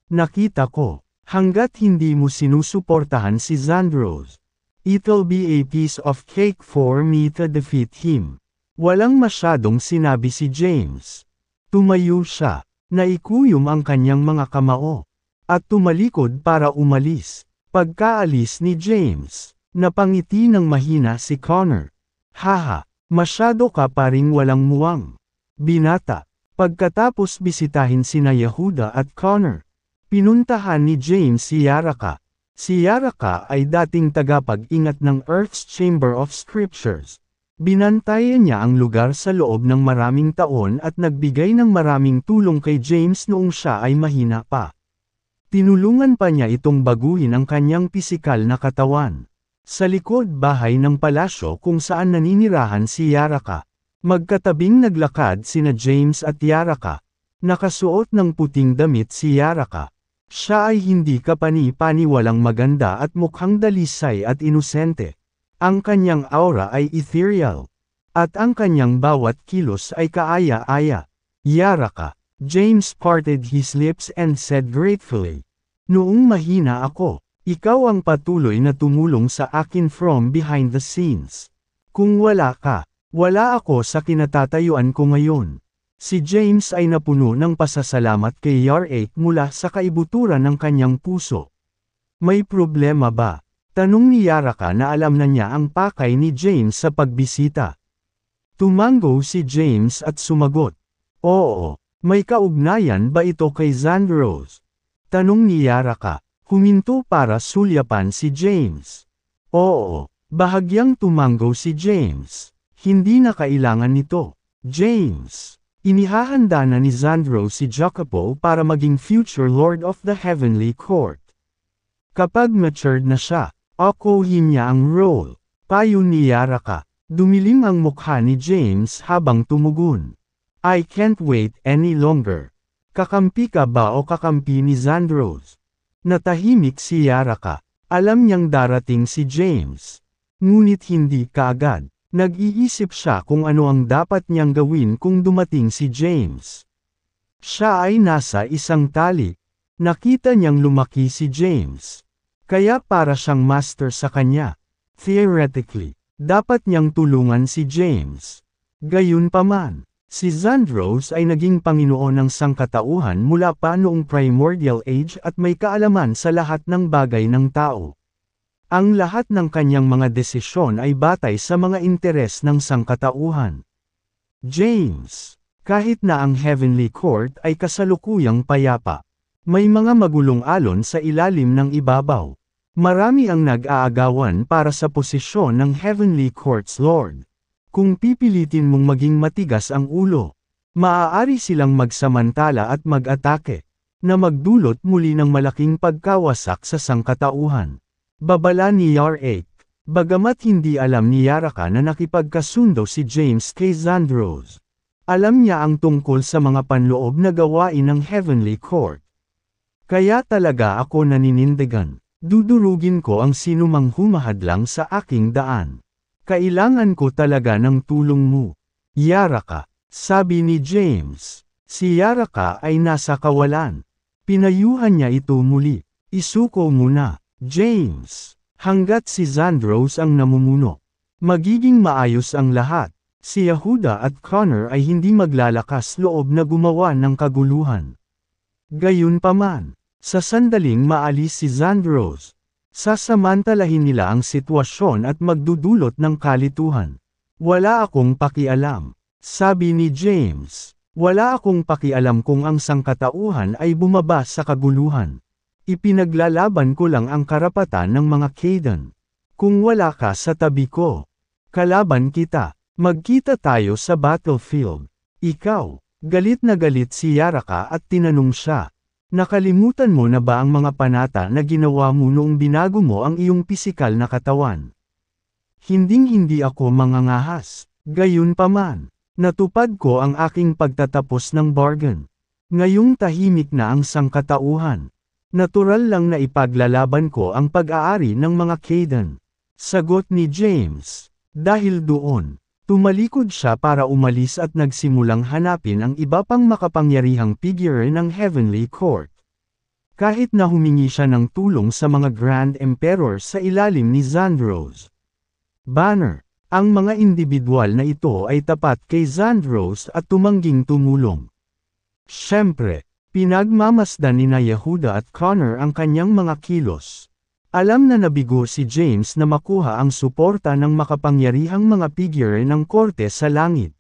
"Nakita ko, hanggat hindi mo sinusuportahan si Zandros, it'll be a piece of cake for me to defeat him." Walang masyadong sinabi si James. Tumayo siya, naikuyom ang kanyang mga kamao, at tumalikod para umalis. Pagkaalis ni James, napangiti ng mahina si Connor. "Haha, masyado ka pa ring walang muwang, binata." Pagkatapos bisitahin sina Yehuda at Connor, pinuntahan ni James si Yaraka. Si Yaraka ay dating tagapag-ingat ng Earth's Chamber of Scriptures. Binantayan niya ang lugar sa loob ng maraming taon at nagbigay ng maraming tulong kay James noong siya ay mahina pa. Tinulungan pa niya itong baguhin ang kanyang pisikal na katawan. Sa likod bahay ng palasyo kung saan naninirahan si Yaraka. Magkatabing naglakad sina James at Yaraka. Nakasuot ng puting damit si Yaraka. Siya ay hindi kapani-paniwalang maganda at mukhang dalisay at inosente. Ang kanyang aura ay ethereal. At ang kanyang bawat kilos ay kaaya-aya. Yaraka. James parted his lips and said gratefully. Noong mahina ako, ikaw ang patuloy na tumulong sa akin from behind the scenes. Kung wala ka, wala ako sa kinatatayuan ko ngayon. Si James ay napuno ng pasasalamat kay Yarake mula sa kaibuturan ng kanyang puso. May problema ba? Tanong ni Yaraka na alam na niya ang pakay ni James sa pagbisita. Tumango si James at sumagot. Oo, may kaugnayan ba ito kay Zandros? Tanong ni Yaraka. Huminto para sulyapan si James. Oo, bahagyang tumango si James. Hindi na kailangan nito. James. Inihahanda na ni Zandros si Jacopo para maging future Lord of the Heavenly Court. Kapag matured na siya, akuhin niya ang role. Payo ni Yaraka. Dumilim ang mukha ni James habang tumugon. I can't wait any longer. Kakampi ka ba o kakampi ni Zandros? Natahimik si Yaraka. Alam niyang darating si James. Ngunit hindi kaagad. Nag-iisip siya kung ano ang dapat niyang gawin kung dumating si James. Siya ay nasa isang tali. Nakita niyang lumaki si James. Kaya para siyang master sa kanya. Theoretically, dapat niyang tulungan si James. Gayunpaman, si Zandros ay naging Panginoon ng sangkatauhan mula pa noong primordial age at may kaalaman sa lahat ng bagay ng tao. Ang lahat ng kanyang mga desisyon ay batay sa mga interes ng sangkatauhan. James, kahit na ang Heavenly Court ay kasalukuyang payapa, may mga magulong alon sa ilalim ng ibabaw. Marami ang nag-aagawan para sa posisyon ng Heavenly Court's Lord. Kung pipilitin mong maging matigas ang ulo, maaari silang magsamantala at mag-atake, na magdulot muli ng malaking pagkawasak sa sangkatauhan. Babala ni Yarake. Bagamat hindi alam ni Yaraka na nakipagkasundo si James kay Zandros. Alam niya ang tungkol sa mga panloob na gawain ng Heavenly Court. Kaya talaga ako naninindigan. Dudurugin ko ang sinumang humahadlang sa aking daan. Kailangan ko talaga ng tulong mo. Yaraka, sabi ni James. Si Yaraka ay nasa kawalan. Pinayuhan niya ito muli. Isuko mo na, James. Hanggat si Zandros ang namumuno, magiging maayos ang lahat. Si Yehuda at Connor ay hindi maglalakas loob na gumawa ng kaguluhan. Gayunpaman, sa sandaling maalis si Zandros, sasamantalahin nila ang sitwasyon at magdudulot ng kalituhan. Wala akong pakialam, sabi ni James. Wala akong pakialam kung ang sangkatauhan ay bumaba sa kaguluhan. Ipinaglalaban ko lang ang karapatan ng mga Kaydan. Kung wala ka sa tabi ko, kalaban kita. Magkita tayo sa battlefield. Ikaw, galit na galit si Yaraka at tinanong siya. Nakalimutan mo na ba ang mga panata na ginawa mo noong binago mo ang iyong pisikal na katawan? Hinding-hindi ako mangangahas. Gayunpaman, natupad ko ang aking pagtatapos ng bargain. Ngayong tahimik na ang sangkatauhan. Natural lang na ipaglalaban ko ang pag-aari ng mga Kaydan. Sagot ni James. Dahil doon, tumalikod siya para umalis at nagsimulang hanapin ang iba pang makapangyarihang figure ng Heavenly Court. Kahit na humingi siya ng tulong sa mga Grand Emperor sa ilalim ni Zandros. Banner, ang mga individual na ito ay tapat kay Zandros at tumangging tumulong. Siyempre, pinagmamasdan ni Yehuda at Connor ang kanyang mga kilos. Alam na nabigo si James na makuha ang suporta ng makapangyarihang mga figure ng korte sa langit.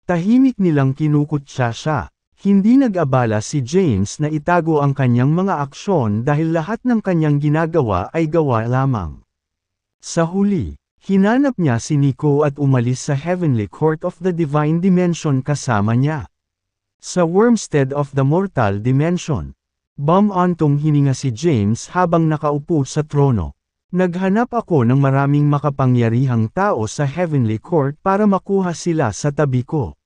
Tahimik nilang kinukutya siya. Hindi nag-abala si James na itago ang kanyang mga aksyon dahil lahat ng kanyang ginagawa ay gawa lamang. Sa huli, hinanap niya si Nico at umalis sa Heavenly Court of the Divine Dimension kasama niya. Sa Wormstead of the Mortal Dimension, Bumantong hininga si James habang nakaupo sa trono. Naghanap ako ng maraming makapangyarihang tao sa Heavenly Court para makuha sila sa tabi ko.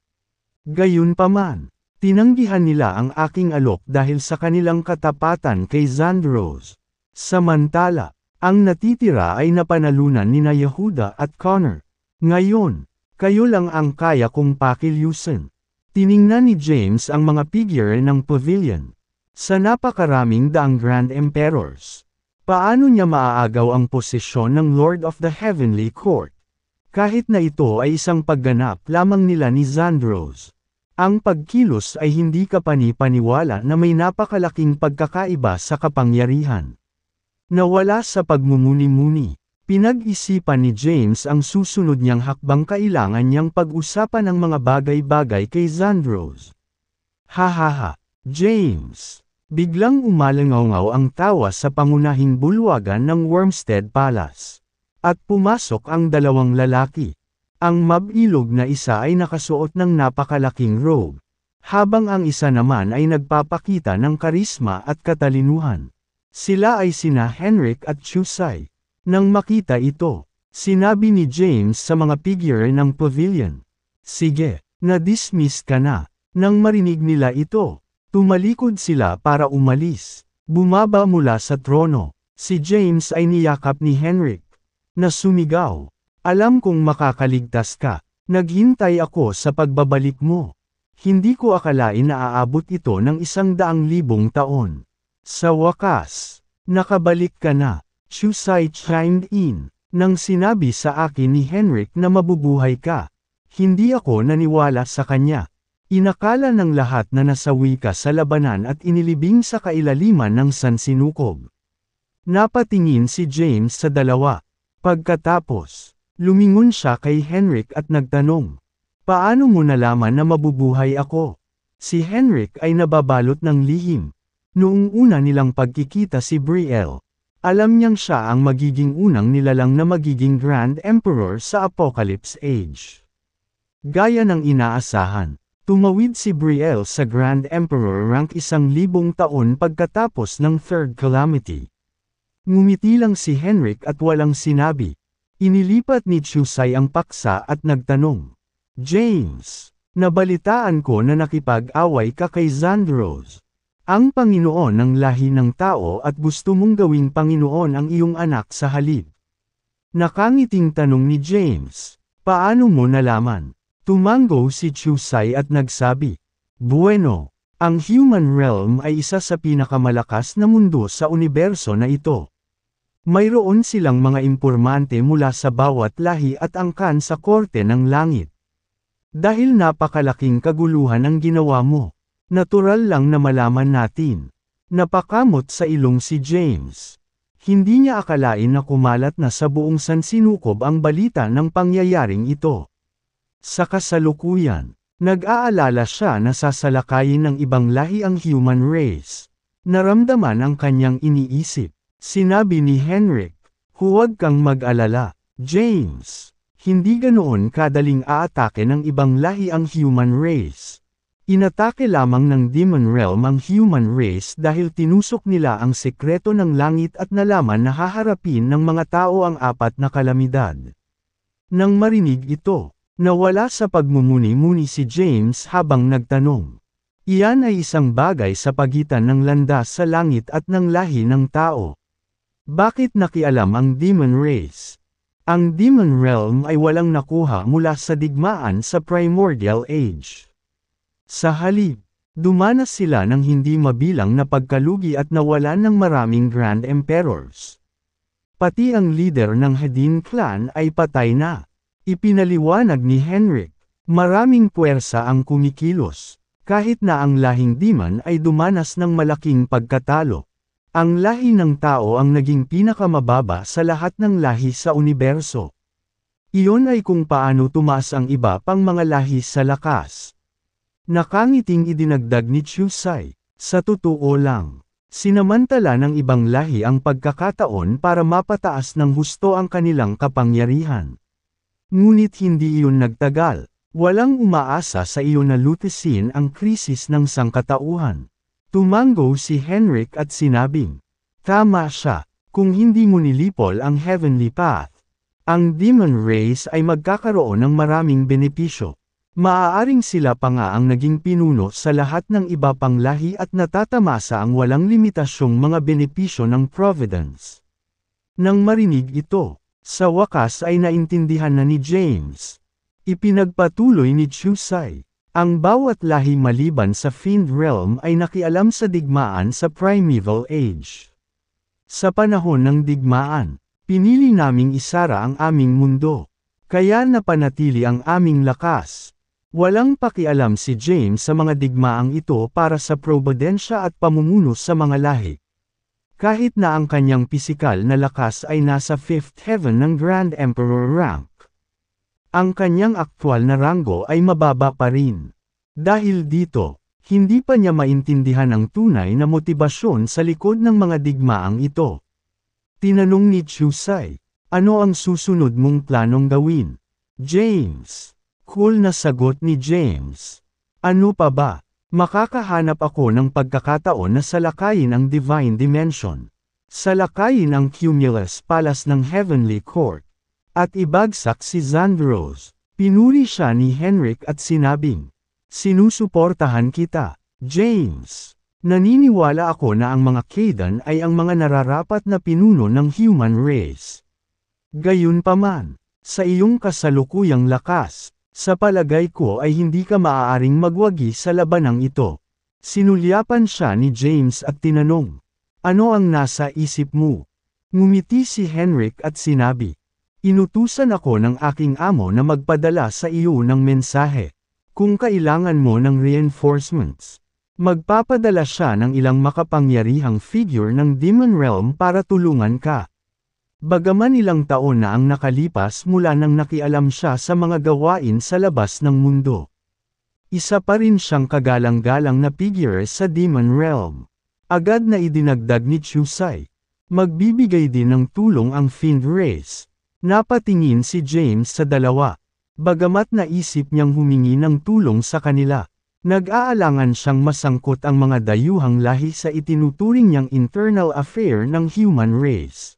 Gayunpaman, tinanggihan nila ang aking alok dahil sa kanilang katapatan kay Xandros. Samantala, ang natitira ay napanalunan nina Yehuda at Connor. Ngayon, kayo lang ang kaya kong pakilyusin. Tiningnan ni James ang mga figure ng pavilion. Sa napakaraming daang Grand Emperors, paano niya maaagaw ang posisyon ng Lord of the Heavenly Court? Kahit na ito ay isang pagganap lamang nila ni Xandros. Ang pagkilos ay hindi kapani-paniwala na may napakalaking pagkakaiba sa kapangyarihan. Nawala sa pagmumuni-muni, pinag-isipan ni James ang susunod niyang hakbang. Kailangan niyang pag-usapan ang mga bagay-bagay kay Xandros. Hahaha, James! Biglang umalangaw ang tawa sa pangunahing bulwagan ng Wormstead Palace. At pumasok ang dalawang lalaki. Ang mabilog na isa ay nakasuot ng napakalaking robe, habang ang isa naman ay nagpapakita ng karisma at katalinuhan. Sila ay sina Henrik at Chusai. Nang makita ito, sinabi ni James sa mga figure ng pavilion, "Sige, na-dismiss ka na." Nang marinig nila ito, tumalikod sila para umalis. Bumaba mula sa trono. Si James ay niyakap ni Henrik, na sumigaw, "Alam kong makakaligtas ka. Naghintay ako sa pagbabalik mo. Hindi ko akalain na aabot ito ng 100,000 taon. Sa wakas, nakabalik ka na." Chusai chimed in, nang sinabi sa akin ni Henrik na mabubuhay ka. Hindi ako naniwala sa kanya. Inakala ng lahat na nasawi ka sa labanan at inilibing sa kailaliman ng sansinukob. Napatingin si James sa dalawa. Pagkatapos, lumingon siya kay Henrik at nagtanong, "Paano mo nalaman na mabubuhay ako?" Si Henrik ay nababalot ng lihim. Noong una nilang pagkikita si Brielle, alam niyang siya ang magiging unang nilalang na magiging Grand Emperor sa Apocalypse Age. Gaya ng inaasahan, tumawid si Brielle sa Grand Emperor rank 1,000 taon pagkatapos ng Third Calamity. Ngumiti lang si Henrik at walang sinabi. Inilipat ni Chusai ang paksa at nagtanong, "James, nabalitaan ko na nakipag-away ka kay Xandros, ang Panginoon ng lahi ng tao, at gusto mong gawing Panginoon ang iyong anak sa halip." Nakangiting tanong ni James, "Paano mo nalaman?" Tumango si Chusai at nagsabi, "Bueno, ang human realm ay isa sa pinakamalakas na mundo sa universo na ito. Mayroon silang mga impormante mula sa bawat lahi at angkan sa korte ng langit. Dahil napakalaking kaguluhan ang ginawa mo, natural lang na malaman natin." Napakamot sa ilong si James. Hindi niya akalain na kumalat na sa buong sansinukob ang balita ng pangyayaring ito. Sa kasalukuyan, nag-aalala siya na sasalakayin ng ibang lahi ang human race. Naramdaman ang kanyang iniisip. Sinabi ni Henrik, "Huwag kang mag-alala, James. Hindi ganoon kadaling aatake ng ibang lahi ang human race. Inatake lamang ng demon realm ang human race dahil tinusok nila ang sekreto ng langit at nalaman na haharapin ng mga tao ang 4 na kalamidad." Nang marinig ito, nawala sa pagmumuni-muni si James habang nagtanong. Iyan ay isang bagay sa pagitan ng landas sa langit at ng lahi ng tao. Bakit nakialam ang demon race? Ang demon realm ay walang nakuha mula sa digmaan sa primordial age. Sa halip, dumanas sila ng hindi mabilang na pagkalugi at nawalan ng maraming Grand Emperors. Pati ang leader ng Hedin clan ay patay na. Ipinaliwanag ni Henrik, maraming puwersa ang kumikilos, kahit na ang lahing demon ay dumanas ng malaking pagkatalo. Ang lahi ng tao ang naging pinakamababa sa lahat ng lahi sa universo. Iyon ay kung paano tumaas ang iba pang mga lahi sa lakas. Nakangiting idinagdag ni Chusai, "Sa totoo lang, sinamantala ng ibang lahi ang pagkakataon para mapataas ng husto ang kanilang kapangyarihan. Ngunit hindi iyon nagtagal, walang umaasa sa iyo na lutesin ang krisis ng sangkatauhan." Tumango si Henrik at sinabing, "Tama siya, Kung hindi mo nilipol ang heavenly path, ang demon race ay magkakaroon ng maraming benepisyo. Maaaring sila pa nga ang naging pinuno sa lahat ng iba pang lahi at natatamasa ang walang limitasyong mga benepisyo ng Providence. Nang marinig ito, sa wakas ay naintindihan na ni James. Ipinagpatuloy ni Chusai. Ang bawat lahi maliban sa Fiend Realm ay nakialam sa digmaan sa Primeval Age. Sa panahon ng digmaan, pinili naming isara ang aming mundo. Kaya napanatili ang aming lakas. Walang pakialam si James sa mga digmaang ito para sa probidensya at pamumuno sa mga lahi. Kahit na ang kanyang pisikal na lakas ay nasa 5th heaven ng Grand Emperor rank, ang kanyang aktwal na ranggo ay mababa pa rin. Dahil dito, hindi pa niya maintindihan ang tunay na motibasyon sa likod ng mga digmaang ito. Tinanong ni Chusai, ano ang susunod mong planong gawin? James. Cool na sagot ni James. Ano pa ba? Makakahanap ako ng pagkakataon na salakayin ang Divine Dimension. Salakayin ang Cumulus Palace ng Heavenly Court. At ibagsak si Zandros. Pinuri siya ni Henrik at sinabing, sinusuportahan kita, James. Naniniwala ako na ang mga Kaidan ay ang mga nararapat na pinuno ng human race. Gayunpaman, sa iyong kasalukuyang lakas, sa palagay ko ay hindi ka maaaring magwagi sa labanang ito. Sinulyapan siya ni James at tinanong, ano ang nasa isip mo? Ngumiti si Henrik at sinabi, inutusan ako ng aking amo na magpadala sa iyo ng mensahe. Kung kailangan mo ng reinforcements, magpapadala siya ng ilang makapangyarihang figure ng Demon Realm para tulungan ka. Bagaman ilang taon na ang nakalipas mula nang nakialam siya sa mga gawain sa labas ng mundo, isa pa rin siyang kagalang-galang na figure sa Demon Realm. Agad na idinagdag ni Chusai. Magbibigay din ng tulong ang Fiend Race. Napatingin si James sa dalawa. Bagamat naisip niyang humingi ng tulong sa kanila, nag-aalangan siyang masangkot ang mga dayuhang lahi sa itinuturing niyang internal affair ng human race.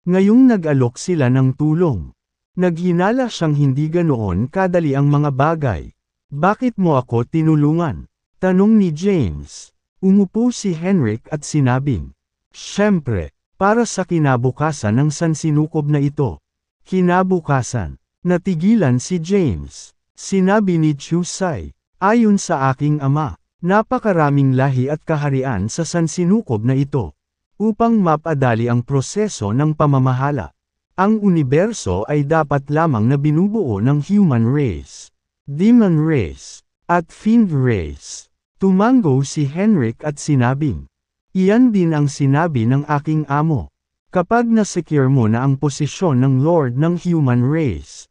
Ngayong nag-alok sila ng tulong, naghinala siyang hindi ganoon kadali ang mga bagay. Bakit mo ako tinulungan? Tanong ni James. Umupo si Henrik at sinabing, syempre, para sa kinabukasan ng sansinukob na ito. Kinabukasan. Natigilan si James. Sinabi ni Chusai, ayon sa aking ama, napakaraming lahi at kaharian sa sansinukob na ito. Upang mapadali ang proseso ng pamamahala, ang universo ay dapat lamang na binubuo ng human race, demon race, at fiend race. Tumango si Henrik at sinabing, iyan din ang sinabi ng aking amo. Kapag nasecure mo na ang posisyon ng Lord ng human race,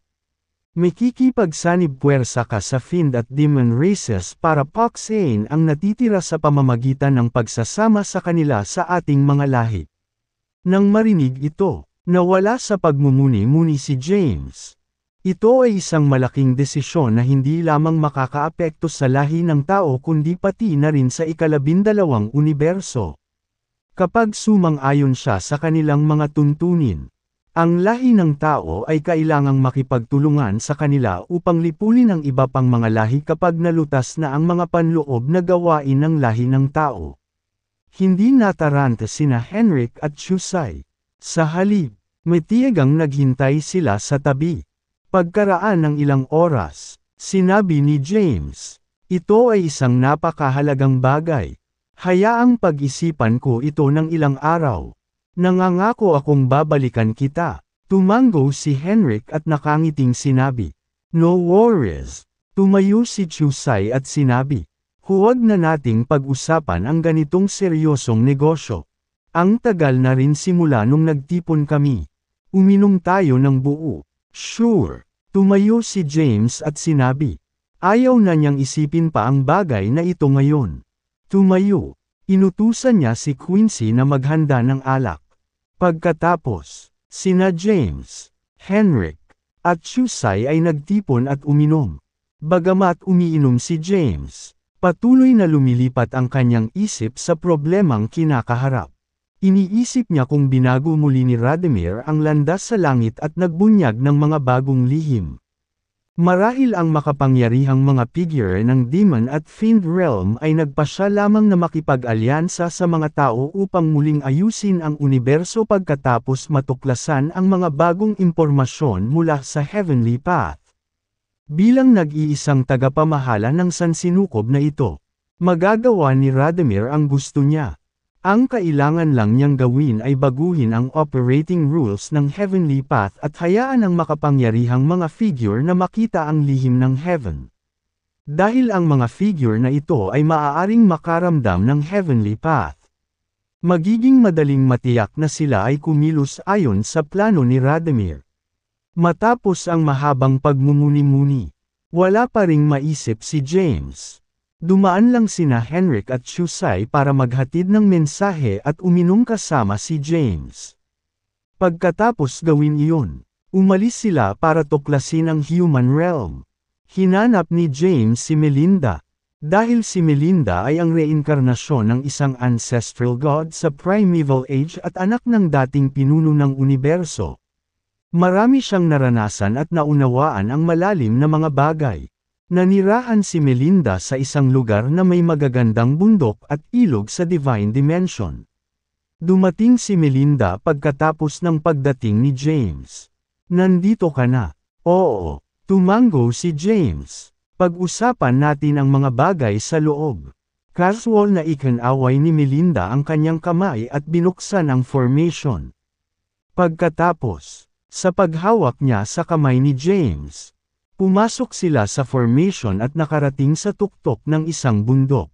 makikipagsanib puwersa ka sa fiend at demon races para paksain ang natitira sa pamamagitan ng pagsasama sa kanila sa ating mga lahi. Nang marinig ito, nawala sa pagmumuni-muni si James. Ito ay isang malaking desisyon na hindi lamang makakaapekto sa lahi ng tao kundi pati na rin sa ika-12 universo. Kapag sumang-ayon siya sa kanilang mga tuntunin, ang lahi ng tao ay kailangang makipagtulungan sa kanila upang lipulin ang iba pang mga lahi kapag nalutas na ang mga panloob na gawain ng lahi ng tao. Hindi nataranta sina Henrik at Chusai. Sa halip, matiyagang naghintay sila sa tabi. Pagkaraan ng ilang oras, sinabi ni James, ito ay isang napakahalagang bagay. Hayaang pag-isipan ko ito ng ilang araw. Nangangako akong babalikan kita. Tumango si Henrik at nakangiting sinabi, no worries. Tumayo si Chusai at sinabi, huwag na nating pag-usapan ang ganitong seryosong negosyo. Ang tagal na rin simula nung nagtipon kami. Uminom tayo ng buo. Sure. Tumayo si James at sinabi, ayaw na niyang isipin pa ang bagay na ito ngayon. Tumayo. Inutusan niya si Quincy na maghanda ng alak. Pagkatapos, sina James, Henrik, at Chusai ay nagtipon at uminom. Bagamat umiinom si James, patuloy na lumilipat ang kanyang isip sa problemang kinakaharap. Iniisip niya kung binago muli ni Radimir ang landas sa langit at nagbunyag ng mga bagong lihim. Marahil ang makapangyarihang mga figure ng Demon at Fiend Realm ay nagpasya lamang na makipag-alyansa sa mga tao upang muling ayusin ang universo pagkatapos matuklasan ang mga bagong impormasyon mula sa Heavenly Path. Bilang nag-iisang tagapamahala ng sansinukob na ito, magagawa ni Radimir ang gusto niya. Ang kailangan lang niyang gawin ay baguhin ang operating rules ng Heavenly Path at hayaan ang makapangyarihang mga figure na makita ang lihim ng Heaven. Dahil ang mga figure na ito ay maaaring makaramdam ng Heavenly Path, magiging madaling matiyak na sila ay kumilos ayon sa plano ni Radimir. Matapos ang mahabang pagmumuni-muni, wala pa ring maisip si James. Dumaan lang sina Henrik at Shusai para maghatid ng mensahe at uminom kasama si James. Pagkatapos gawin iyon, umalis sila para tuklasin ang human realm. Hinanap ni James si Melinda. Dahil si Melinda ay ang reinkarnasyon ng isang ancestral god sa primeval age at anak ng dating pinuno ng universo. Marami siyang naranasan at naunawaan ang malalim na mga bagay. Nanirahan si Melinda sa isang lugar na may magagandang bundok at ilog sa Divine Dimension. Dumating si Melinda pagkatapos ng pagdating ni James. Nandito ka na. Oo, tumango si James. Pag-usapan natin ang mga bagay sa loob. Casual na ikinaway ni Melinda ang kanyang kamay at binuksan ang formation. Pagkatapos, sa paghawak niya sa kamay ni James, pumasok sila sa formation at nakarating sa tuktok ng isang bundok.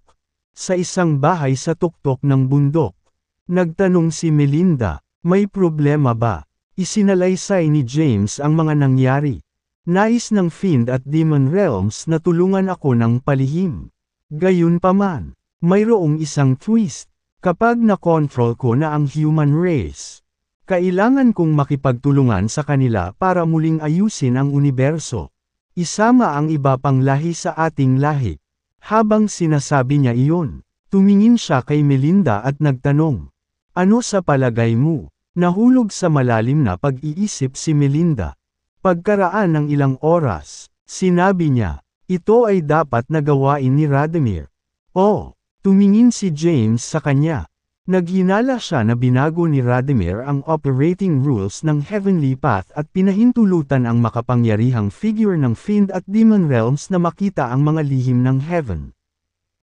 Sa isang bahay sa tuktok ng bundok, nagtanong si Melinda, may problema ba? Isinalaysay ni James ang mga nangyari. Nais ng Fiend at Demon Realms na tulungan ako ng palihim. Gayunpaman, mayroong isang twist. Kapag na-control ko na ang human race, kailangan kong makipagtulungan sa kanila para muling ayusin ang universo. Isama ang iba pang lahi sa ating lahi. Habang sinasabi niya iyon, tumingin siya kay Melinda at nagtanong, ano sa palagay mo? Nahulog sa malalim na pag-iisip si Melinda. Pagkaraan ng ilang oras, sinabi niya, ito ay dapat na gawain ni Radimir. Oh, tumingin si James sa kanya. Naghinala siya na binago ni Radimir ang operating rules ng Heavenly Path at pinahintulutan ang makapangyarihang figure ng Fiend at Demon Realms na makita ang mga lihim ng Heaven.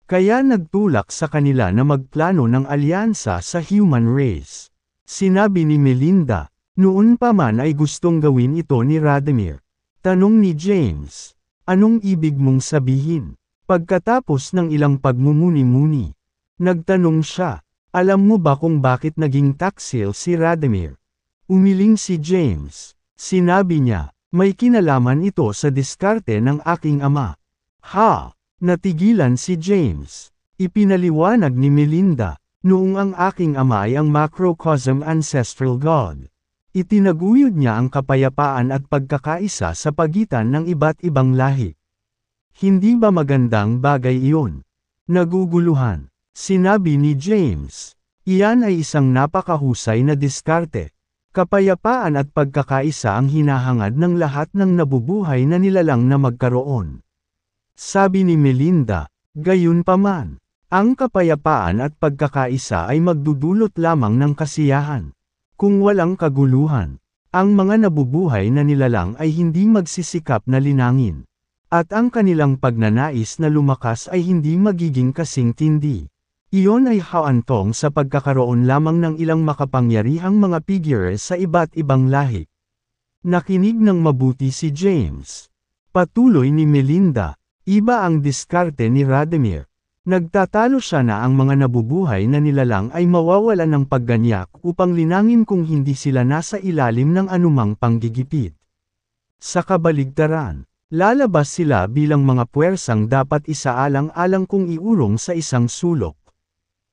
Kaya nagtulak sa kanila na magplano ng alyansa sa human race. Sinabi ni Melinda, noon pa man ay gustong gawin ito ni Radimir. Tanong ni James, anong ibig mong sabihin? Pagkatapos ng ilang pagmumuni-muni, nagtanong siya, alam mo ba kung bakit naging taksil si Radimir? Umiling si James. Sinabi niya, may kinalaman ito sa diskarte ng aking ama. Ha! Natigilan si James. Ipinaliwanag ni Melinda, noong ang aking ama ay ang Macrocosm Ancestral God. Itinaguyod niya ang kapayapaan at pagkakaisa sa pagitan ng iba't ibang lahi. Hindi ba magandang bagay iyon? Naguguluhan. Sinabi ni James, iyan ay isang napakahusay na diskarte. Kapayapaan at pagkakaisa ang hinahangad ng lahat ng nabubuhay na nilalang na magkaroon. Sabi ni Melinda, gayunpaman, ang kapayapaan at pagkakaisa ay magdudulot lamang ng kasiyahan. Kung walang kaguluhan, ang mga nabubuhay na nilalang ay hindi magsisikap na linangin. At ang kanilang pagnanais na lumakas ay hindi magiging kasing tindi. Iyon ay haantong sa pagkakaroon lamang ng ilang makapangyarihang mga figure sa iba't ibang lahi. Nakinig ng mabuti si James. Patuloy ni Melinda, iba ang diskarte ni Radimir. Nagtatalo siya na ang mga nabubuhay na nilalang ay mawawalan ng pagganyak upang linangin kung hindi sila nasa ilalim ng anumang panggigipit. Sa kabaligtaran, lalabas sila bilang mga puwersang dapat isaalang-alang kung iurong sa isang sulok.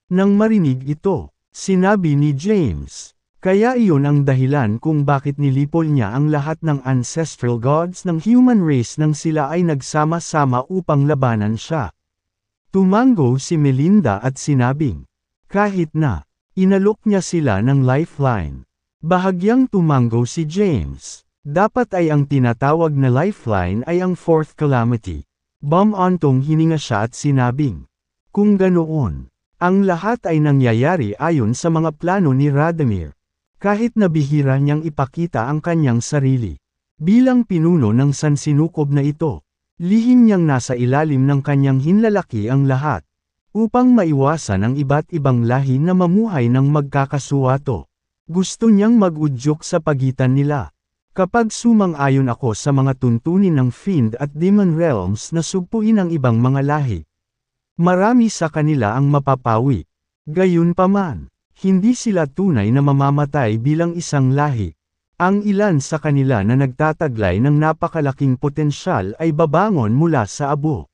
Nang marinig ito, sinabi ni James, kaya iyon ang dahilan kung bakit nilipol niya ang lahat ng ancestral gods ng human race nang sila ay nagsama-sama upang labanan siya. Tumango si Melinda at sinabing, kahit na, Inalok niya sila ng lifeline. Bahagyang tumango si James. Dapat ay ang tinatawag na lifeline ay ang fourth calamity. Bumantong hininga siya at sinabing, kung ganoon, ang lahat ay nangyayari ayon sa mga plano ni Radomir. Kahit na bihira niyang ipakita ang kanyang sarili. Bilang pinuno ng sansinukob na ito, lihim niyang nasa ilalim ng kanyang hinlalaki ang lahat. Upang maiwasan ang iba't ibang lahi na mamuhay ng magkakasuwato. Gusto niyang mag-udyok sa pagitan nila. Kapag sumang-ayon ako sa mga tuntunin ng Fiend at Demon Realms na sugpuin ang ibang mga lahi, marami sa kanila ang mapapawi. Gayunpaman, hindi sila tunay na mamamatay bilang isang lahi. Ang ilan sa kanila na nagtataglay ng napakalaking potensyal ay babangon mula sa abo.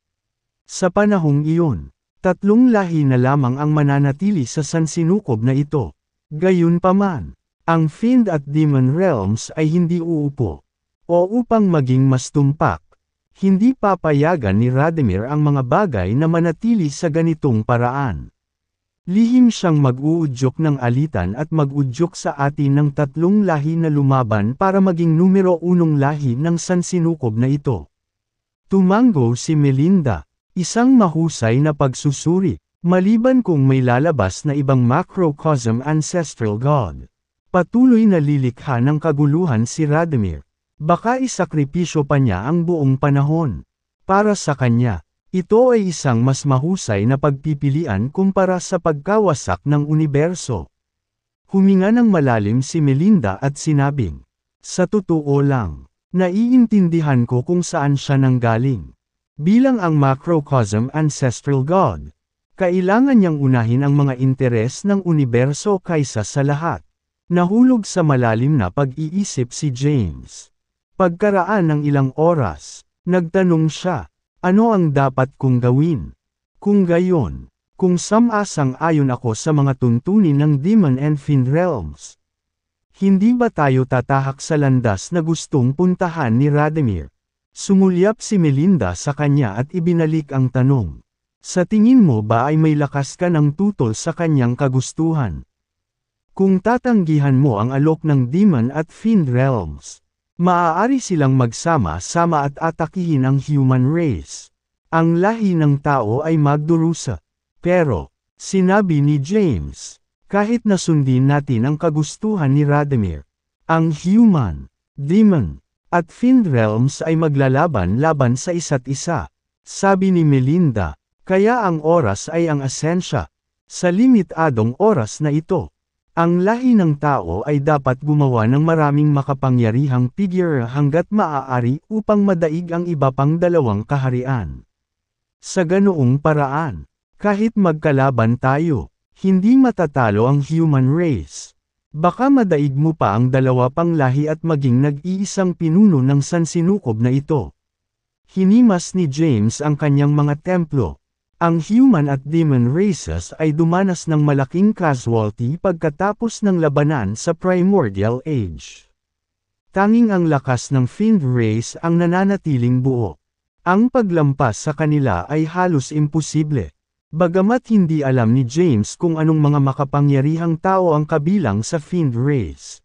Sa panahong iyon, 3 lahi na lamang ang mananatili sa sansinukob na ito. Gayunpaman, ang Fiend at Demon Realms ay hindi uupo. O upang maging mas tumpak, hindi papayagan ni Radomir ang mga bagay na manatili sa ganitong paraan. Lihim siyang mag-uudyok ng alitan at mag-udyok sa atin ng 3 lahi na lumaban para maging numero 1 lahi ng sansinukob na ito. Tumango si Melinda. Isang mahusay na pagsusuri, maliban kung may lalabas na ibang macrocosm ancestral god. Patuloy na lilikha ng kaguluhan si Radomir. Baka isakripisyo pa niya ang buong panahon. Para sa kanya, ito ay isang mas mahusay na pagpipilian kumpara sa pagkawasak ng universo. Huminga ng malalim si Melinda at sinabing, sa totoo lang, naiintindihan ko kung saan siya nanggaling. Bilang ang macrocosm ancestral god, kailangan niyang unahin ang mga interes ng universo kaysa sa lahat. Nahulog sa malalim na pag-iisip si James. Pagkaraan ng ilang oras, nagtanong siya, ano ang dapat kong gawin? Kung gayon, kung samang-ayon ako sa mga tuntunin ng Demon and Fiend Realms, hindi ba tayo tatahak sa landas na gustong puntahan ni Radomir? Sumulyap si Melinda sa kanya at ibinalik ang tanong. Sa tingin mo ba ay may lakas ka ng tutol sa kanyang kagustuhan? Kung tatanggihan mo ang alok ng Demon at Fiend Realms, maaari silang magsama-sama at atakihin ang human race. Ang lahi ng tao ay magdurusa. Pero, sinabi ni James, kahit nasundin natin ang kagustuhan ni Radomir, ang human, demon, at Fiend Realms ay maglalaban-laban sa isa't isa. Sabi ni Melinda, kaya ang oras ay ang asensya. Sa limitadong oras na ito, ang lahi ng tao ay dapat gumawa ng maraming makapangyarihang figure hanggat maaari upang madaig ang iba pang 2 kaharian. Sa ganoong paraan, kahit magkalaban tayo, hindi matatalo ang human race. Baka madaig mo pa ang 2 pang lahi at maging nag-iisang pinuno ng sansinukob na ito. Hinimas ni James ang kanyang mga templo. Ang human at demon races ay dumanas ng malaking casualty pagkatapos ng labanan sa Primordial Age. Tanging ang lakas ng Fiend race ang nananatiling buo. Ang paglampas sa kanila ay halos imposible. Bagamat hindi alam ni James kung anong mga makapangyarihang tao ang kabilang sa Fiend race.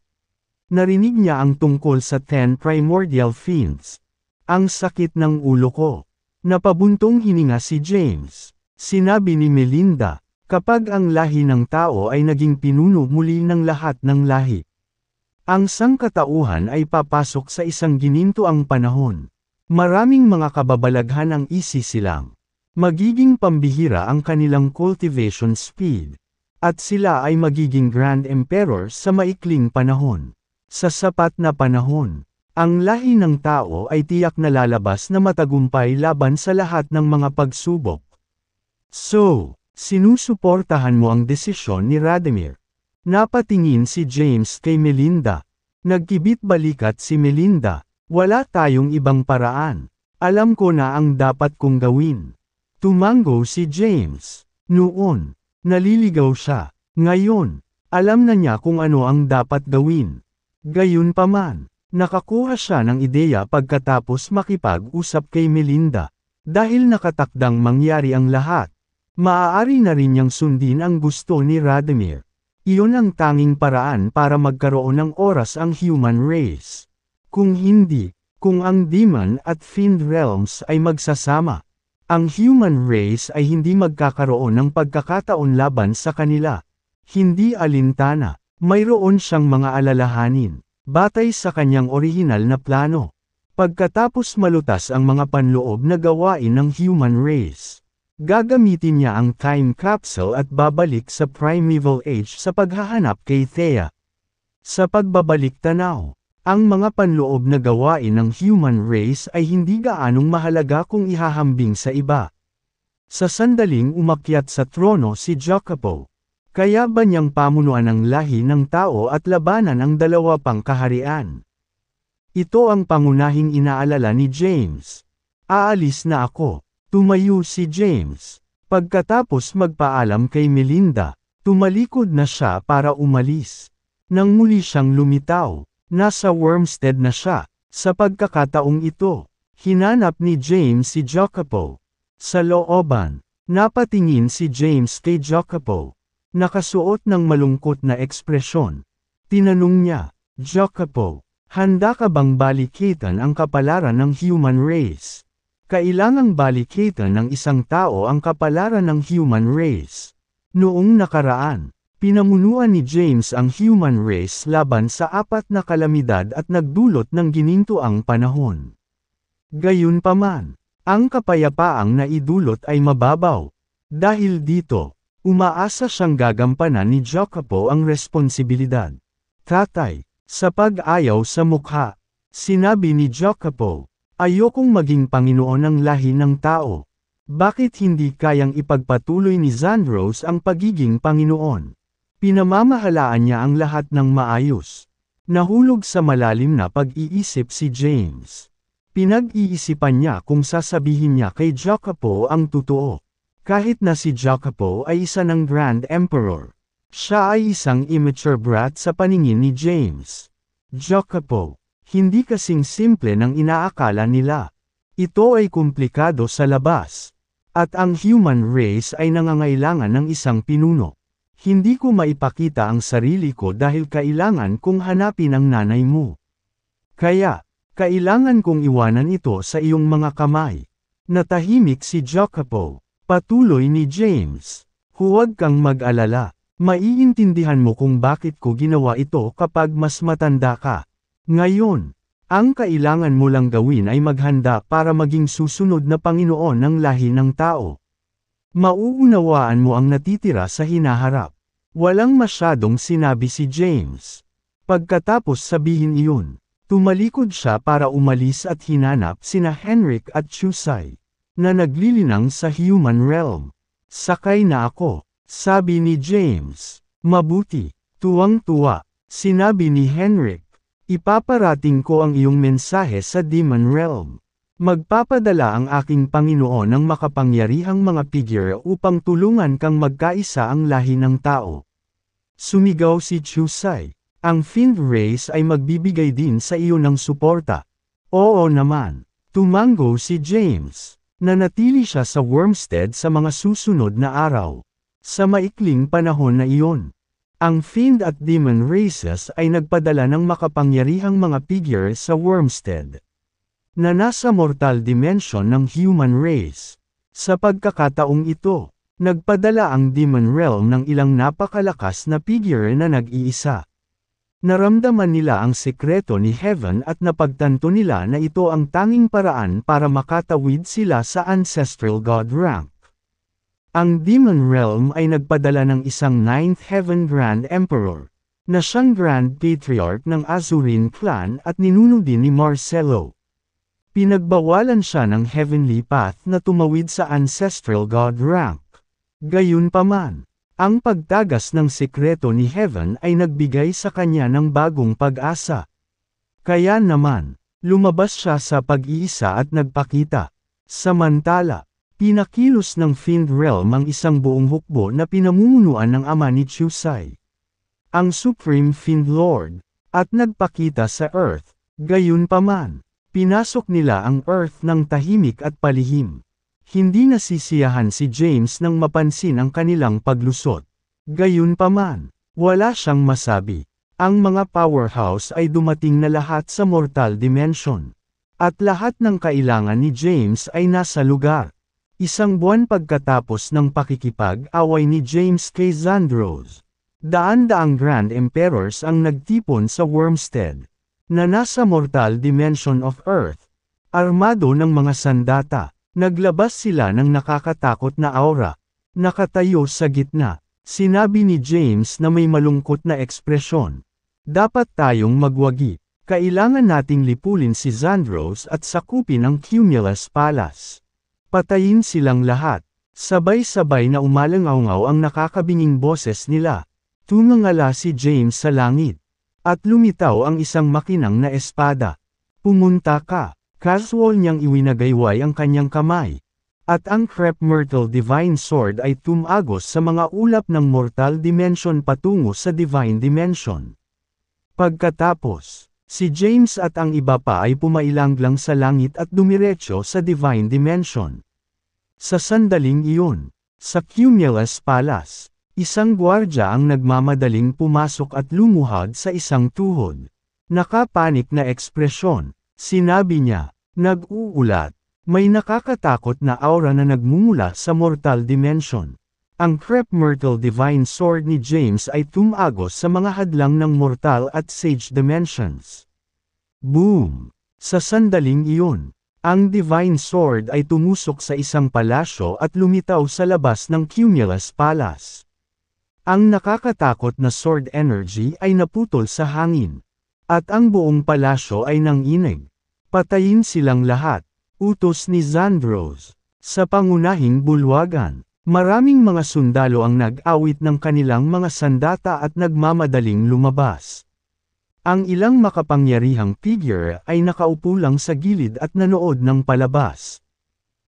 Narinig niya ang tungkol sa 10 primordial fiends. Ang sakit ng ulo ko. Napabuntong hininga si James. Sinabi ni Melinda, kapag ang lahi ng tao ay naging pinuno muli ng lahat ng lahi, ang sangkatauhan ay papasok sa isang ginintuang panahon. Maraming mga kababalaghan ang isisilang. Magiging pambihira ang kanilang cultivation speed. At sila ay magiging Grand Emperor sa maikling panahon. Sa sapat na panahon, ang lahi ng tao ay tiyak na lalabas na matagumpay laban sa lahat ng mga pagsubok. So, sinusuportahan mo ang desisyon ni Radomir. Napatingin si James kay Melinda. Nagkibit balikat si Melinda. Wala tayong ibang paraan. Alam ko na ang dapat kong gawin. Tumango si James. Noon, naliligaw siya. Ngayon, alam na niya kung ano ang dapat gawin. Gayunpaman, nakakuha siya ng ideya pagkatapos makipag-usap kay Melinda. Dahil nakatakdang mangyari ang lahat, maaari na rin niyang sundin ang gusto ni Radomir. Iyon ang tanging paraan para magkaroon ng oras ang human race. Kung hindi, kung ang demon at fiend realms ay magsasama, ang human race ay hindi magkakaroon ng pagkakataon laban sa kanila. Hindi alintana, mayroon siyang mga alalahanin, batay sa kanyang orihinal na plano. Pagkatapos malutas ang mga panloob na gawain ng human race, gagamitin niya ang time capsule at babalik sa primeval age sa paghahanap kay Thea. Sa pagbabalik tanaw, ang mga panloob na gawain ng human race ay hindi gaanong mahalaga kung ihahambing sa iba. Sa sandaling umakyat sa trono si Jacopo, kaya ba niyang pamunuan ang lahi ng tao at labanan ang dalawa pang kaharian? Ito ang pangunahing inaalala ni James. Aalis na ako. Tumayo si James. Pagkatapos magpaalam kay Melinda, tumalikod na siya para umalis. Nang muli siyang lumitaw, nasa Wormstead na siya. Sa pagkakataong ito, hinanap ni James si Jacopo. Sa looban, napatingin si James kay Jacopo. Nakasuot ng malungkot na ekspresyon. Tinanong niya, Jacopo, handa ka bang balikitan ang kapalaran ng human race? Kailangang balikitan ng isang tao ang kapalaran ng human race. Noong nakaraan, pinamunuan ni James ang human race laban sa 4 na kalamidad at nagdulot ng ginintuang panahon. Gayunpaman, ang kapayapaang naidulot ay mababaw. Dahil dito, umaasa siyang gagampanan ni Jacopo ang responsibilidad. Tatay, sa pag-ayaw sa mukha, sinabi ni Jacopo, ayokong maging Panginoon ng lahi ng tao. Bakit hindi kayang ipagpatuloy ni Zandros ang pagiging Panginoon? Pinamamahalaan niya ang lahat ng maayos. Nahulog sa malalim na pag-iisip si James. Pinag-iisipan niya kung sasabihin niya kay Jacopo ang totoo. Kahit na si Jacopo ay isa ng Grand Emperor, siya ay isang immature brat sa paningin ni James. Jacopo, hindi kasing simple ng inaakala nila. Ito ay komplikado sa labas. At ang human race ay nangangailangan ng isang pinuno. Hindi ko maipakita ang sarili ko dahil kailangan kong hanapin ang nanay mo. Kaya, kailangan kong iwanan ito sa iyong mga kamay. Natahimik si Jacopo. Patuloy ni James. Huwag kang mag-alala. Maiintindihan mo kung bakit ko ginawa ito kapag mas matanda ka. Ngayon, ang kailangan mo lang gawin ay maghanda para maging susunod na Panginoon ng lahi ng tao. Mauunawaan mo ang natitira sa hinaharap. Walang masyadong sinabi si James. Pagkatapos sabihin iyon, tumalikod siya para umalis at hinanap sina Henrik at Chusay, na naglilinang sa human realm. Sakay na ako, sabi ni James. Mabuti, tuwang-tuwa, sinabi ni Henrik. Ipaparating ko ang iyong mensahe sa demon realm. Magpapadala ang aking Panginoon ng makapangyarihang mga figure upang tulungan kang magkaisa ang lahi ng tao. Sumigaw si Chusay. Ang fiend race ay magbibigay din sa iyo ng suporta. Oo naman. Tumango si James. Nanatili siya sa Wormstead sa mga susunod na araw. Sa maikling panahon na iyon, ang fiend at demon races ay nagpadala ng makapangyarihang mga figure sa Wormstead, na nasa mortal dimension ng human race. Sa pagkakataong ito, nagpadala ang demon realm ng ilang napakalakas na figure na nag-iisa. Naramdaman nila ang sekreto ni Heaven at napagtanto nila na ito ang tanging paraan para makatawid sila sa Ancestral God rank. Ang Demon Realm ay nagpadala ng isang 9th Heaven Grand Emperor, na siyang Grand Patriarch ng Azurin Clan at ninuno din ni Marcelo. Pinagbawalan siya ng Heavenly Path na tumawid sa Ancestral God rank. Gayunpaman, ang pagtagas ng sekreto ni Heaven ay nagbigay sa kanya ng bagong pag-asa. Kaya naman, lumabas siya sa pag-iisa at nagpakita. Samantala, pinakilos ng Fiend Realm ang isang buong hukbo na pinamumunuan ng ama ni Chusay, ang Supreme Fiend Lord, at nagpakita sa Earth. Gayunpaman, pinasok nila ang Earth ng tahimik at palihim. Hindi nasisiyahan si James nang mapansin ang kanilang paglusot. Gayunpaman, Wala siyang masabi. Ang mga powerhouse ay dumating na lahat sa mortal dimension. At lahat ng kailangan ni James ay nasa lugar. Isang buwan pagkatapos ng pakikipag-away ni James kay Xandros, daan-daang Grand Emperors ang nagtipon sa Wormstead, na nasa mortal dimension of Earth. Armado ng mga sandata, naglabas sila ng nakakatakot na aura. Nakatayo sa gitna, sinabi ni James na may malungkot na ekspresyon. Dapat tayong magwagi. Kailangan nating lipulin si Xandros at sakupin ang Cumulus Palace. Patayin silang lahat. Sabay-sabay na umalangaw-ngaw ang nakakabinging boses nila. Tumangala si James sa langit. At lumitaw ang isang makinang na espada. Pumunta ka. Casual niyang iwinagayway ang kanyang kamay. At ang Crep Myrtle Divine Sword ay tumagos sa mga ulap ng Mortal Dimension patungo sa Divine Dimension. Pagkatapos, si James at ang iba pa ay pumailanglang sa langit at dumiretso sa Divine Dimension. Sa sandaling iyon, sa Cumulus Palace, isang gwardya ang nagmamadaling pumasok at lumuhad sa isang tuhod. Nakapanik na ekspresyon. Sinabi niya, nag-uulat, may nakakatakot na aura na nagmumula sa mortal dimension. Ang Crep Myrtle Divine Sword ni James ay tumagos sa mga hadlang ng mortal at sage dimensions. Boom! Sa sandaling iyon, ang Divine Sword ay tumusok sa isang palasyo at lumitaw sa labas ng Cumulus Palace. Ang nakakatakot na sword energy ay naputol sa hangin. At ang buong palasyo ay nanginig. Patayin silang lahat. Utos ni Xandros. Sa pangunahing bulwagan, maraming mga sundalo ang nag-awit ng kanilang mga sandata at nagmamadaling lumabas. Ang ilang makapangyarihang figure ay nakaupo lang sa gilid at nanood ng palabas.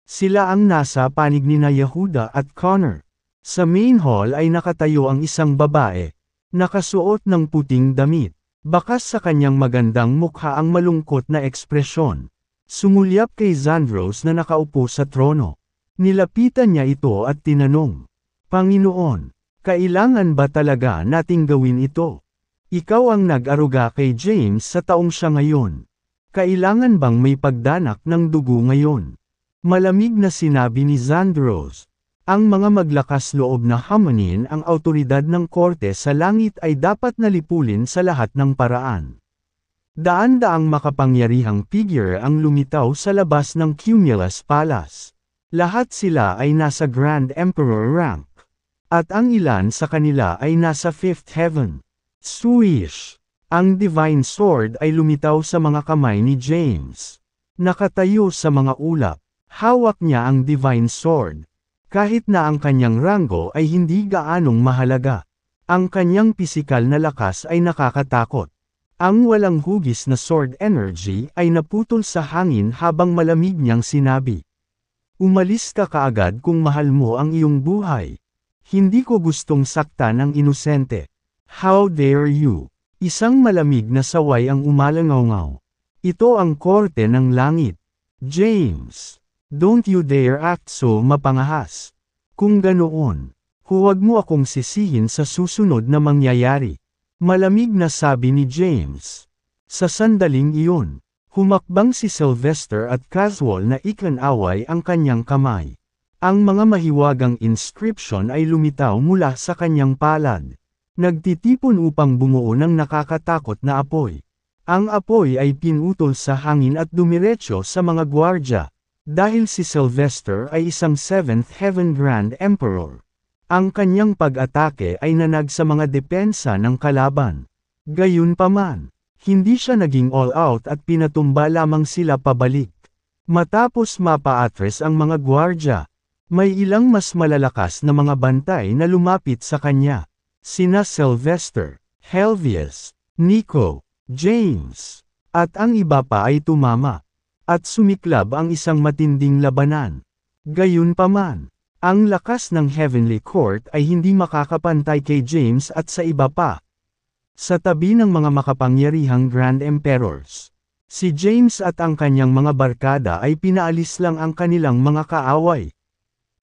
Sila ang nasa panig ni Yehuda at Connor. Sa main hall ay nakatayo ang isang babae. Nakasuot ng puting damit. Bakas sa kanyang magandang mukha ang malungkot na ekspresyon. Sumulyap kay Xandros na nakaupo sa trono. Nilapitan niya ito at tinanong, Panginoon, kailangan ba talaga nating gawin ito? Ikaw ang nag-aruga kay James sa taong siya ngayon. Kailangan bang may pagdanak ng dugo ngayon? Malamig na sinabi ni Xandros. Ang mga maglakas loob na hamanin ang awtoridad ng korte sa langit ay dapat nalipulin sa lahat ng paraan. Daan-daang makapangyarihang figure ang lumitaw sa labas ng Cumulus Palace. Lahat sila ay nasa Grand Emperor rank. At ang ilan sa kanila ay nasa 5th Heaven. Swish! Ang Divine Sword ay lumitaw sa mga kamay ni James. Nakatayo sa mga ulap. Hawak niya ang Divine Sword. Kahit na ang kanyang ranggo ay hindi gaanong mahalaga. Ang kanyang pisikal na lakas ay nakakatakot. Ang walang hugis na sword energy ay naputol sa hangin habang malamig niyang sinabi. Umalis ka kaagad kung mahal mo ang iyong buhay. Hindi ko gustong saktan ang inosente. How dare you? Isang malamig na saway ang umalangaw-ngaw. Ito ang korte ng langit. James! Don't you dare act so mapangahas. Kung ganoon, huwag mo akong sisihin sa susunod na mangyayari. Malamig na sabi ni James. Sa sandaling iyon, humakbang si Sylvester at casual na ikanaway ang kanyang kamay. Ang mga mahiwagang inscription ay lumitaw mula sa kanyang palad. Nagtitipon upang bumuo ng nakakatakot na apoy. Ang apoy ay pinutol sa hangin at dumiretso sa mga gwardya. Dahil si Sylvester ay isang 7th Heaven Grand Emperor. Ang kanyang pag-atake ay nanag sa mga depensa ng kalaban. Gayunpaman, hindi siya naging all-out at pinatumba lamang sila pabalik. Matapos mapa-atres ang mga gwardya, may ilang mas malalakas na mga bantay na lumapit sa kanya. Sina Sylvester, Helvius, Nico, James, at ang iba pa ay tumama. At sumiklab ang isang matinding labanan. Gayunpaman, ang lakas ng Heavenly Court ay hindi makakapantay kay James at sa iba pa. Sa tabi ng mga makapangyarihang Grand Emperors, si James at ang kanyang mga barkada ay pinaalis lang ang kanilang mga kaaway.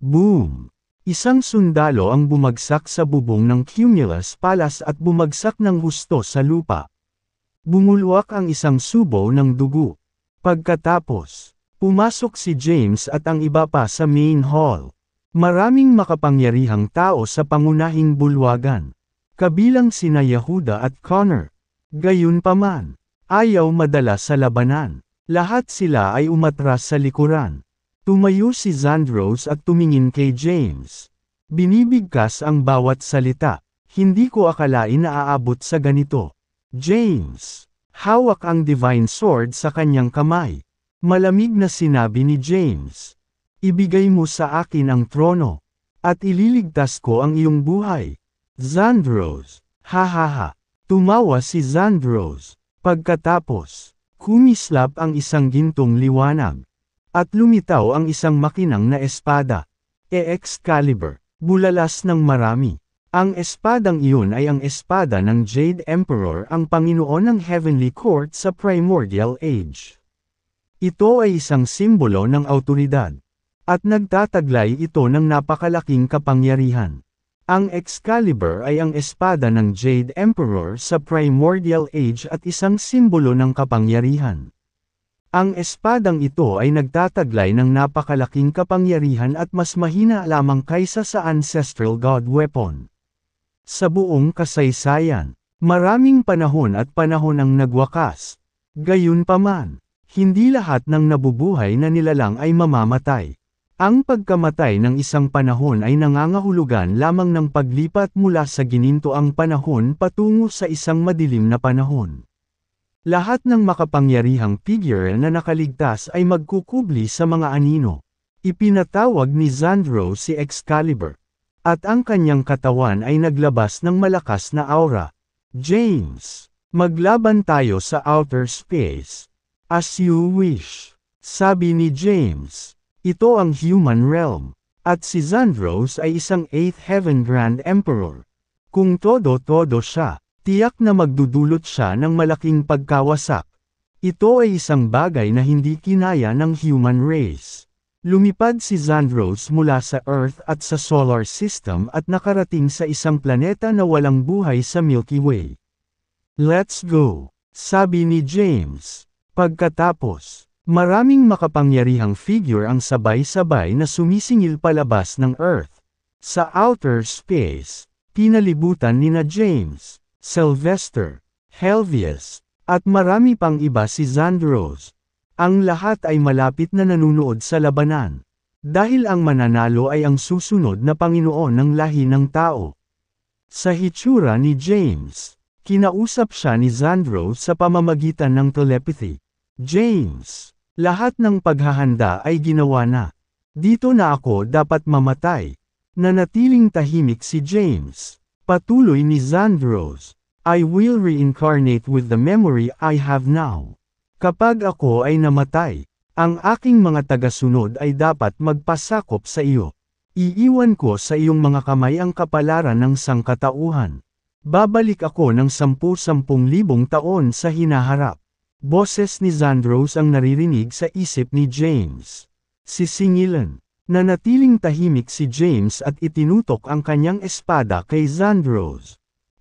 Boom! Isang sundalo ang bumagsak sa bubong ng Cumulus Palace at bumagsak ng husto sa lupa. Bumulwak ang isang subo ng dugo. Pagkatapos, pumasok si James at ang iba pa sa main hall. Maraming makapangyarihang tao sa pangunahing bulwagan. Kabilang sina Yehuda at Connor. Gayunpaman, ayaw madala sa labanan. Lahat sila ay umatras sa likuran. Tumayo si Zandros at tumingin kay James. Binibigkas ang bawat salita. Hindi ko akalain na aabot sa ganito. James. Hawak ang divine sword sa kanyang kamay. Malamig na sinabi ni James. Ibigay mo sa akin ang trono. At ililigtas ko ang iyong buhay. Zandros. Hahaha. Tumawa si Zandros. Pagkatapos, kumislap ang isang gintong liwanag. At lumitaw ang isang makinang na espada. Excalibur. Bulalas ng marami. Ang espadang iyon ay ang espada ng Jade Emperor, ang Panginoon ng Heavenly Court sa Primordial Age. Ito ay isang simbolo ng awtoridad. At nagtataglay ito ng napakalaking kapangyarihan. Ang Excalibur ay ang espada ng Jade Emperor sa Primordial Age at isang simbolo ng kapangyarihan. Ang espadang ito ay nagtataglay ng napakalaking kapangyarihan at mas mahina lamang kaysa sa Ancestral God Weapon. Sa buong kasaysayan, maraming panahon at panahon ang nagwakas. Gayunpaman, hindi lahat ng nabubuhay na nilalang ay mamamatay. Ang pagkamatay ng isang panahon ay nangangahulugan lamang ng paglipat mula sa ginintoang panahon patungo sa isang madilim na panahon. Lahat ng makapangyarihang figure na nakaligtas ay magkukubli sa mga anino. Ipinatawag ni Zandros si Excalibur. At ang kanyang katawan ay naglabas ng malakas na aura. James, maglaban tayo sa outer space. As you wish. Sabi ni James. Ito ang human realm. At si Zandros ay isang 8th Heaven Grand Emperor. Kung todo-todo siya, tiyak na magdudulot siya ng malaking pagkawasak. Ito ay isang bagay na hindi kinaya ng human race. Lumipad si Zandros mula sa Earth at sa solar system at nakarating sa isang planeta na walang buhay sa Milky Way. Let's go, sabi ni James. Pagkatapos, maraming makapangyarihang figure ang sabay-sabay na sumisingil palabas ng Earth. Sa outer space, pinalibutan nina James, Sylvester, Helvius, at marami pang iba si Zandros. Ang lahat ay malapit na nanunood sa labanan. Dahil ang mananalo ay ang susunod na Panginoon ng lahi ng tao. Sa hitsura ni James, kinausap siya ni Zandros sa pamamagitan ng telepathy. James, lahat ng paghahanda ay ginawa na. Dito na ako dapat mamatay. Nanatiling tahimik si James. Patuloy ni Zandros. I will reincarnate with the memory I have now. Kapag ako ay namatay, ang aking mga tagasunod ay dapat magpasakop sa iyo. Iiwan ko sa iyong mga kamay ang kapalaran ng sangkatauhan. Babalik ako ng 10,000 taon sa hinaharap. Boses ni Zandros ang naririnig sa isip ni James. Sisingilan. Nanatiling tahimik si James at itinutok ang kanyang espada kay Zandros.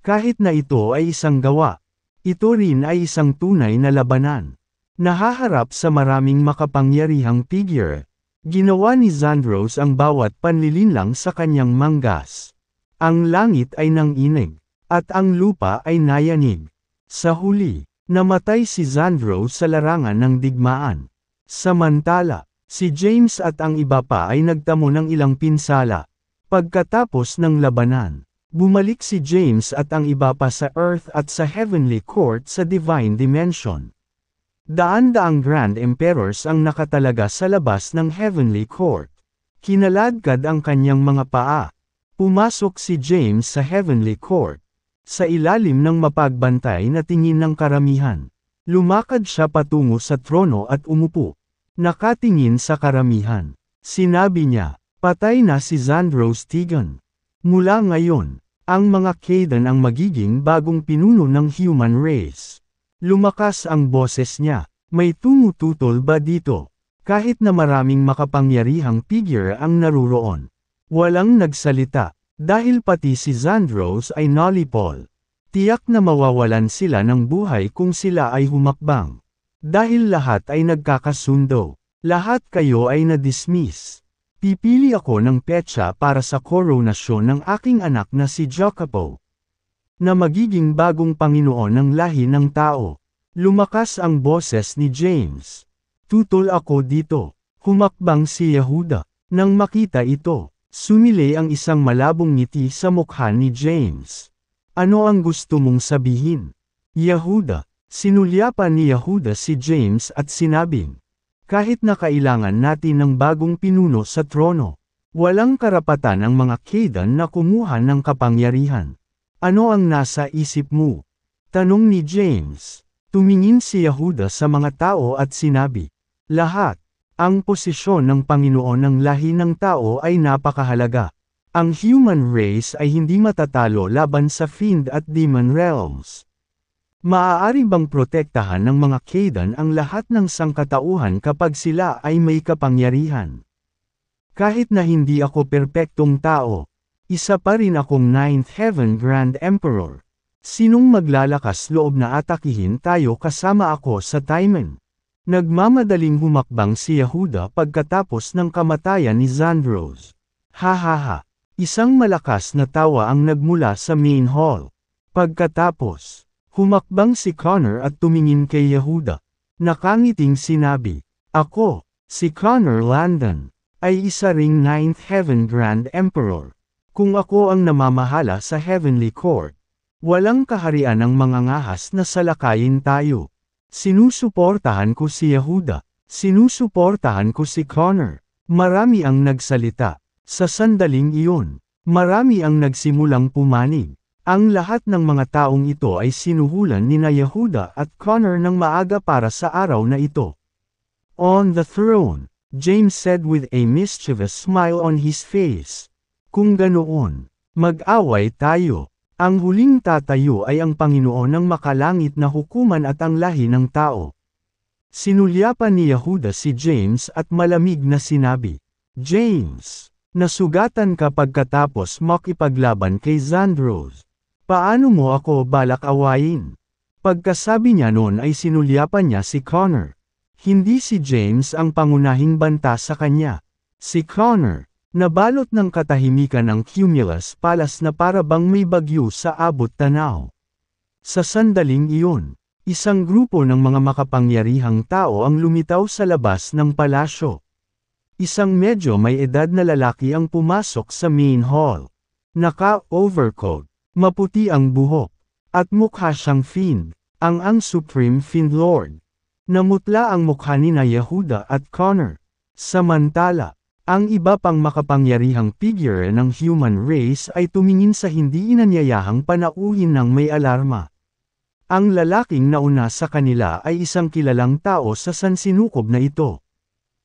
Kahit na ito ay isang gawa, ito rin ay isang tunay na labanan. Nahaharap sa maraming makapangyarihang figure, ginawa ni Zandros ang bawat panlilinlang sa kanyang manggas. Ang langit ay nanginig, at ang lupa ay nayanig. Sa huli, namatay si Zandros sa larangan ng digmaan. Samantala, si James at ang iba pa ay nagtamo ng ilang pinsala. Pagkatapos ng labanan, bumalik si James at ang iba pa sa Earth at sa Heavenly Court sa Divine Dimension. Daan-daang Grand Emperors ang nakatalaga sa labas ng Heavenly Court. Kinaladkad ang kanyang mga paa. Pumasok si James sa Heavenly Court. Sa ilalim ng mapagbantay na tingin ng karamihan. Lumakad siya patungo sa trono at umupo. Nakatingin sa karamihan. Sinabi niya, patay na si Zandros Tigan. Mula ngayon, ang mga Kaidan ang magiging bagong pinuno ng human race. Lumakas ang boses niya. May tumututol ba dito? Kahit na maraming makapangyarihang figure ang naruroon. Walang nagsalita, dahil pati si Xandros ay nalipol. Tiyak na mawawalan sila ng buhay kung sila ay humakbang. Dahil lahat ay nagkakasundo. Lahat kayo ay na-dismiss. Pipili ako ng petsa para sa koronasyon ng aking anak na si Jacopo, na magiging bagong Panginoon ng lahi ng tao. Lumakas ang boses ni James. Tutol ako dito. Humakbang si Yehuda. Nang makita ito, sumilay ang isang malabong ngiti sa mukha ni James. Ano ang gusto mong sabihin? Yehuda. Sinulyapan ni Yehuda si James at sinabing, kahit na kailangan natin ng bagong pinuno sa trono, walang karapatan ang mga Kaydan na kumuha ng kapangyarihan. Ano ang nasa isip mo? Tanong ni James. Tumingin si Yehuda sa mga tao at sinabi, lahat. Ang posisyon ng Panginoon ng lahi ng tao ay napakahalaga. Ang human race ay hindi matatalo laban sa fiend at demon realms. Maaari bang protektahan ng mga Kaydan ang lahat ng sangkatauhan kapag sila ay may kapangyarihan? Kahit na hindi ako perpektong tao, isa pa rin akong Ninth Heaven Grand Emperor. Sinong maglalakas loob na atakihin tayo kasama ako sa Timon? Nagmamadaling humakbang si Yehuda pagkatapos ng kamatayan ni Xandros. Ha. Isang malakas na tawa ang nagmula sa main hall. Pagkatapos, humakbang si Connor at tumingin kay Yehuda. Nakangiting sinabi, ako, si Connor Landon, ay isa ring Ninth Heaven Grand Emperor. Kung ako ang namamahala sa Heavenly Court, walang kaharian ng mga ngahas na salakayin tayo. Sinusuportahan ko si Yehuda. Sinusuportahan ko si Connor. Marami ang nagsalita. Sa sandaling iyon, marami ang nagsimulang pumanig. Ang lahat ng mga taong ito ay sinuhulan ni na Yehuda at Connor ng maaga para sa araw na ito. On the throne, James said with a mischievous smile on his face. Kung ganoon, mag-away tayo. Ang huling tatayo ay ang Panginoon ng makalangit na hukuman at ang lahi ng tao. Sinulyapan ni Yehuda si James at malamig na sinabi, James, nasugatan ka pagkatapos makipaglaban kay Xandros. Paano mo ako balak awayin? Pagkasabi niya noon ay sinulyapan niya si Connor. Hindi si James ang pangunahing banta sa kanya. Si Connor. Nabalot ng katahimikan ang Cumulus Palace na para bang may bagyo sa abot tanaw. Sa sandaling iyon, isang grupo ng mga makapangyarihang tao ang lumitaw sa labas ng palasyo. Isang medyo may edad na lalaki ang pumasok sa main hall. Naka-overcoat, maputi ang buhok, at mukha siyang fiend, ang Supreme Fiend Lord. Namutla ang mukha ni na Yehuda at Connor. Samantala, ang iba pang makapangyarihang figure ng human race ay tumingin sa hindi inanyayahang panauhin ng may alarma. Ang lalaking nauna sa kanila ay isang kilalang tao sa sansinukob na ito.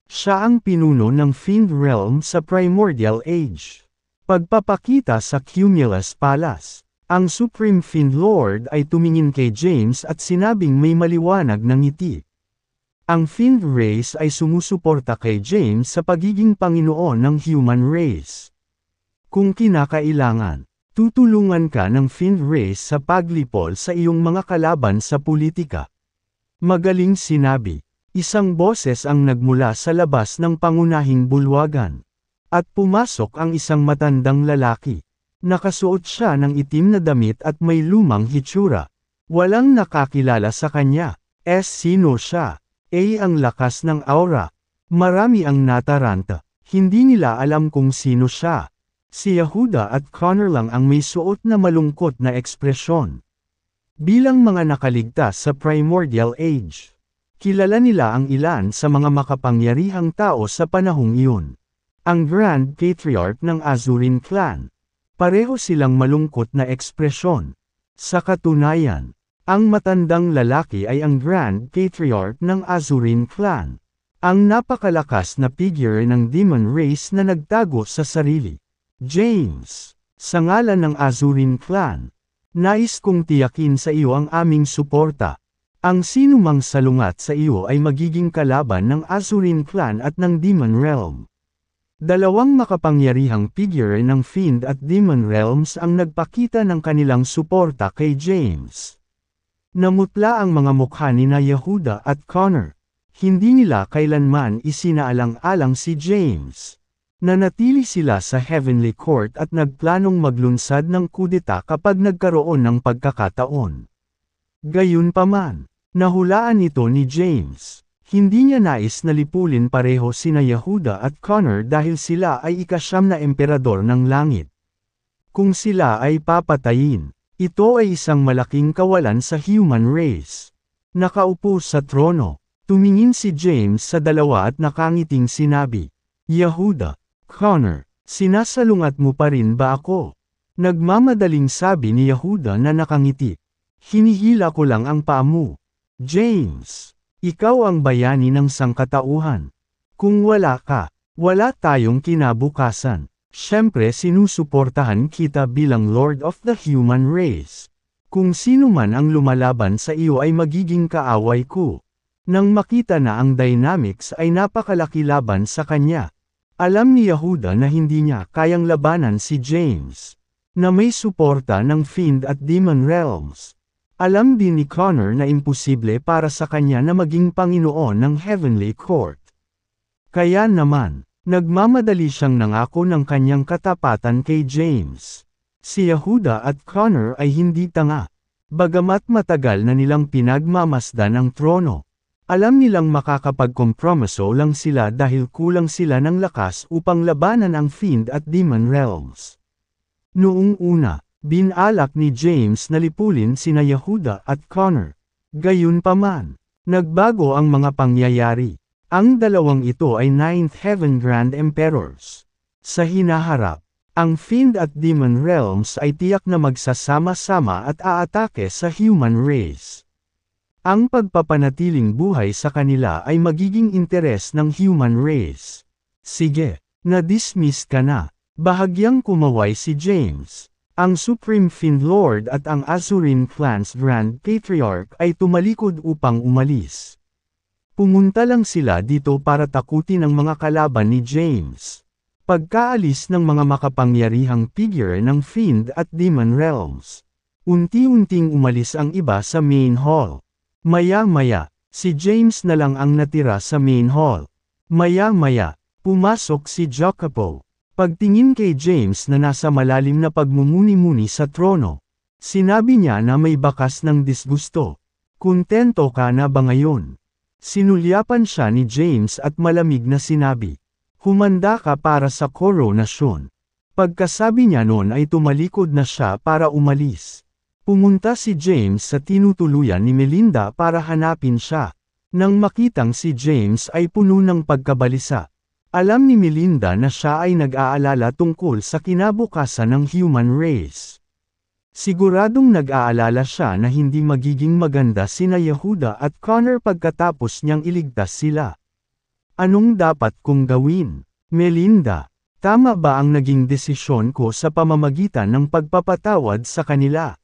Siya ang pinuno ng Fiend Realm sa Primordial Age. Pagpapakita sa Cumulus Palace, ang Supreme Fiend Lord ay tumingin kay James at sinabing may maliwanag na ngiti. Ang Fiend Race ay sumusuporta kay James sa pagiging Panginoon ng human race. Kung kinakailangan, tutulungan ka ng Fiend Race sa paglipol sa iyong mga kalaban sa politika. Magaling sinabi. Isang boses ang nagmula sa labas ng pangunahing bulwagan. At pumasok ang isang matandang lalaki. Nakasuot siya ng itim na damit at may lumang hitsura. Walang nakakilala sa kanya. Sino siya? Ang lakas ng aura. Marami ang nataranta. Hindi nila alam kung sino siya. Si Yehuda at Connor lang ang may suot na malungkot na ekspresyon. Bilang mga nakaligtas sa Primordial Age, kilala nila ang ilan sa mga makapangyarihang tao sa panahong iyon. Ang Grand Patriarch ng Azurin Clan. Pareho silang malungkot na ekspresyon. Sa katunayan, ang matandang lalaki ay ang Grand Patriarch ng Azurin Clan. Ang napakalakas na figure ng demon race na nagtago sa sarili. James, sa ngalan ng Azurin Clan, nais kong tiyakin sa iyo ang aming suporta. Ang sinumang salungat sa iyo ay magiging kalaban ng Azurin Clan at ng Demon Realm. Dalawang makapangyarihang figure ng Fiend at Demon Realms ang nagpakita ng kanilang suporta kay James. Namutla ang mga mukha ni Yehuda at Connor. Hindi nila kailanman isinaalang-alang si James. Nanatili sila sa Heavenly Court at nagplanong maglunsad ng kudeta kapag nagkaroon ng pagkakataon. Gayunpaman, nahulaan ito ni James. Hindi niya nais na lipulin pareho sina Yehuda at Connor dahil sila ay ika-9 na emperador ng langit. Kung sila ay papatayin, ito ay isang malaking kawalan sa human race. Nakaupo sa trono, tumingin si James sa dalawa at nakangiting sinabi, "Yehuda, Connor, sinasalungat mo pa rin ba ako?" Nagmamadaling sabi ni Yehuda na nakangiti. "Hinihila ko lang ang paa mo. James, ikaw ang bayani ng sangkatauhan. Kung wala ka, wala tayong kinabukasan. Siyempre sinusuportahan kita bilang Lord of the Human Race. Kung sino man ang lumalaban sa iyo ay magiging kaaway ko." Nang makita na ang dynamics ay napakalaki laban sa kanya, alam ni Yehuda na hindi niya kayang labanan si James, na may suporta ng Fiend at Demon Realms. Alam din ni Connor na imposible para sa kanya na maging Panginoon ng Heavenly Court. Kaya naman, nagmamadali siyang nangako ng kanyang katapatan kay James. Si Yehuda at Connor ay hindi tanga. Bagamat matagal na nilang pinagmamasdan ang trono, alam nilang makakapagkompromiso lang sila dahil kulang sila ng lakas upang labanan ang Fiend at Demon Realms. Noong una, binalak ni James na lipulin sina Yehuda at Connor. Gayunpaman, nagbago ang mga pangyayari. Ang dalawang ito ay Ninth Heaven Grand Emperors. Sa hinaharap, ang Fiend at Demon Realms ay tiyak na magsasama-sama at aatake sa human race. Ang pagpapanatiling buhay sa kanila ay magiging interes ng human race. Sige, na-dismiss ka na. Bahagyang kumaway si James. Ang Supreme Fiend Lord at ang Azurin Clan's Grand Patriarch ay tumalikod upang umalis. Pumunta lang sila dito para takutin ang mga kalaban ni James. Pagkaalis ng mga makapangyarihang figure ng Fiend at Demon Realms, unti-unting umalis ang iba sa main hall. Maya-maya, si James na lang ang natira sa main hall. Maya-maya, pumasok si Jacopo. Pagtingin kay James na nasa malalim na pagmumuni-muni sa trono, sinabi niya na may bakas ng disgusto. "Kontento ka na ba ngayon?" Sinulyapan siya ni James at malamig na sinabi, "Humanda ka para sa koronasyon." Pagkasabi niya noon ay tumalikod na siya para umalis. Pumunta si James sa tinutuluyan ni Melinda para hanapin siya. Nang makitang si James ay puno ng pagkabalisa. Alam ni Melinda na siya ay nag-aalala tungkol sa kinabukasan ng human race. Siguradong nag-aalala siya na hindi magiging maganda sina Yehuda at Connor pagkatapos niyang iligtas sila. Anong dapat kong gawin? Melinda, tama ba ang naging desisyon ko sa pamamagitan ng pagpapatawad sa kanila?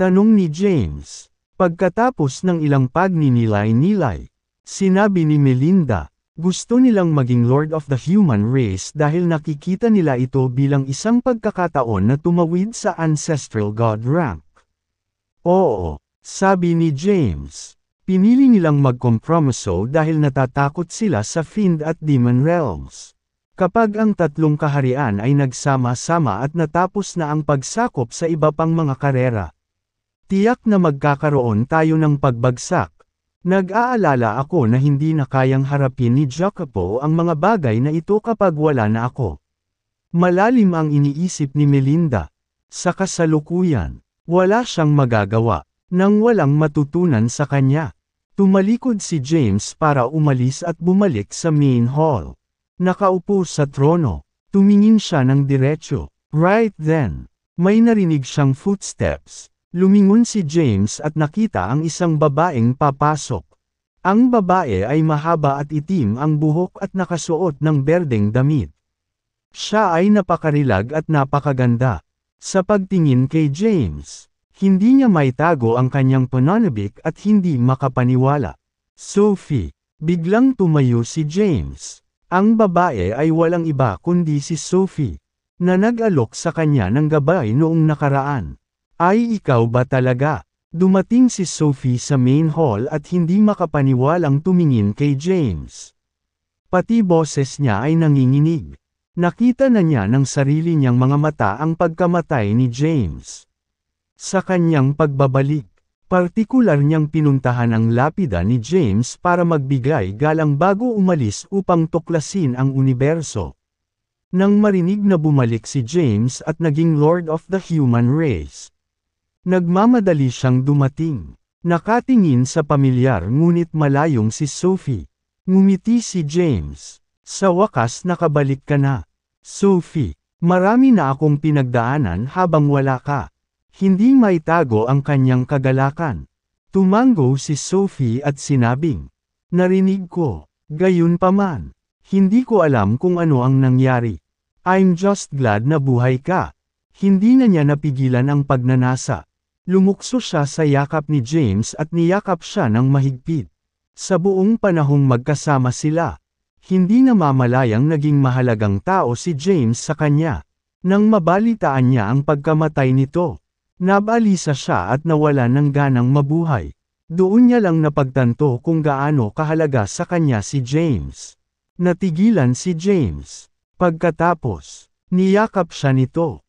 Tanong ni James. Pagkatapos ng ilang pagninilay-nilay, sinabi ni Melinda, gusto nilang maging Lord of the Human Race dahil nakikita nila ito bilang isang pagkakataon na tumawid sa Ancestral God rank. Oo, sabi ni James. Pinili nilang magkompromiso dahil natatakot sila sa Fiend at Demon Realms. Kapag ang tatlong kaharian ay nagsama-sama at natapos na ang pagsakop sa iba pang mga karera, tiyak na magkakaroon tayo ng pagbagsak. Nag-aalala ako na hindi na kayang harapin ni Jacopo ang mga bagay na ito kapag wala na ako. Malalim ang iniisip ni Melinda. Sa kasalukuyan, wala siyang magagawa, nang walang matutunan sa kanya. Tumalikod si James para umalis at bumalik sa main hall. Nakaupo sa trono, tumingin siya ng diretsyo. Right then, may narinig siyang footsteps. Lumingon si James at nakita ang isang babaeng papasok. Ang babae ay mahaba at itim ang buhok at nakasuot ng berdeng damit. Siya ay napakarilag at napakaganda. Sa pagtingin kay James, hindi niya maitago ang kanyang pananabik at hindi makapaniwala. Sophie, biglang tumayo si James. Ang babae ay walang iba kundi si Sophie, na nag-alok sa kanya ng gabay noong nakaraan. Ay ikaw ba talaga? Dumating si Sophie sa main hall at hindi makapaniwalang tumingin kay James. Pati boses niya ay nanginginig. Nakita na niya ng sarili niyang mga mata ang pagkamatay ni James. Sa kanyang pagbabalik, partikular niyang pinuntahan ang lapida ni James para magbigay galang bago umalis upang tuklasin ang universo. Nang marinig na bumalik si James at naging Lord of the Human Race, nagmamadali siyang dumating. Nakatingin sa pamilyar ngunit malayong si Sophie. Ngumiti si James. Sa wakas nakabalik ka na. Sophie, marami na akong pinagdaanan habang wala ka. Hindi maitago ang kanyang kagalakan. Tumango si Sophie at sinabing, narinig ko, gayunpaman. Hindi ko alam kung ano ang nangyari. I'm just glad na buhay ka. Hindi na niya napigilan ang pagnanasa. Lumukso siya sa yakap ni James at niyakap siya ng mahigpit. Sa buong panahong magkasama sila, hindi namamalayang naging mahalagang tao si James sa kanya. Nang mabalitaan niya ang pagkamatay nito, nabalisa siya at nawala ng ganang mabuhay. Doon niya lang napagtanto kung gaano kahalaga sa kanya si James. Natigilan si James. Pagkatapos, niyakap siya nito.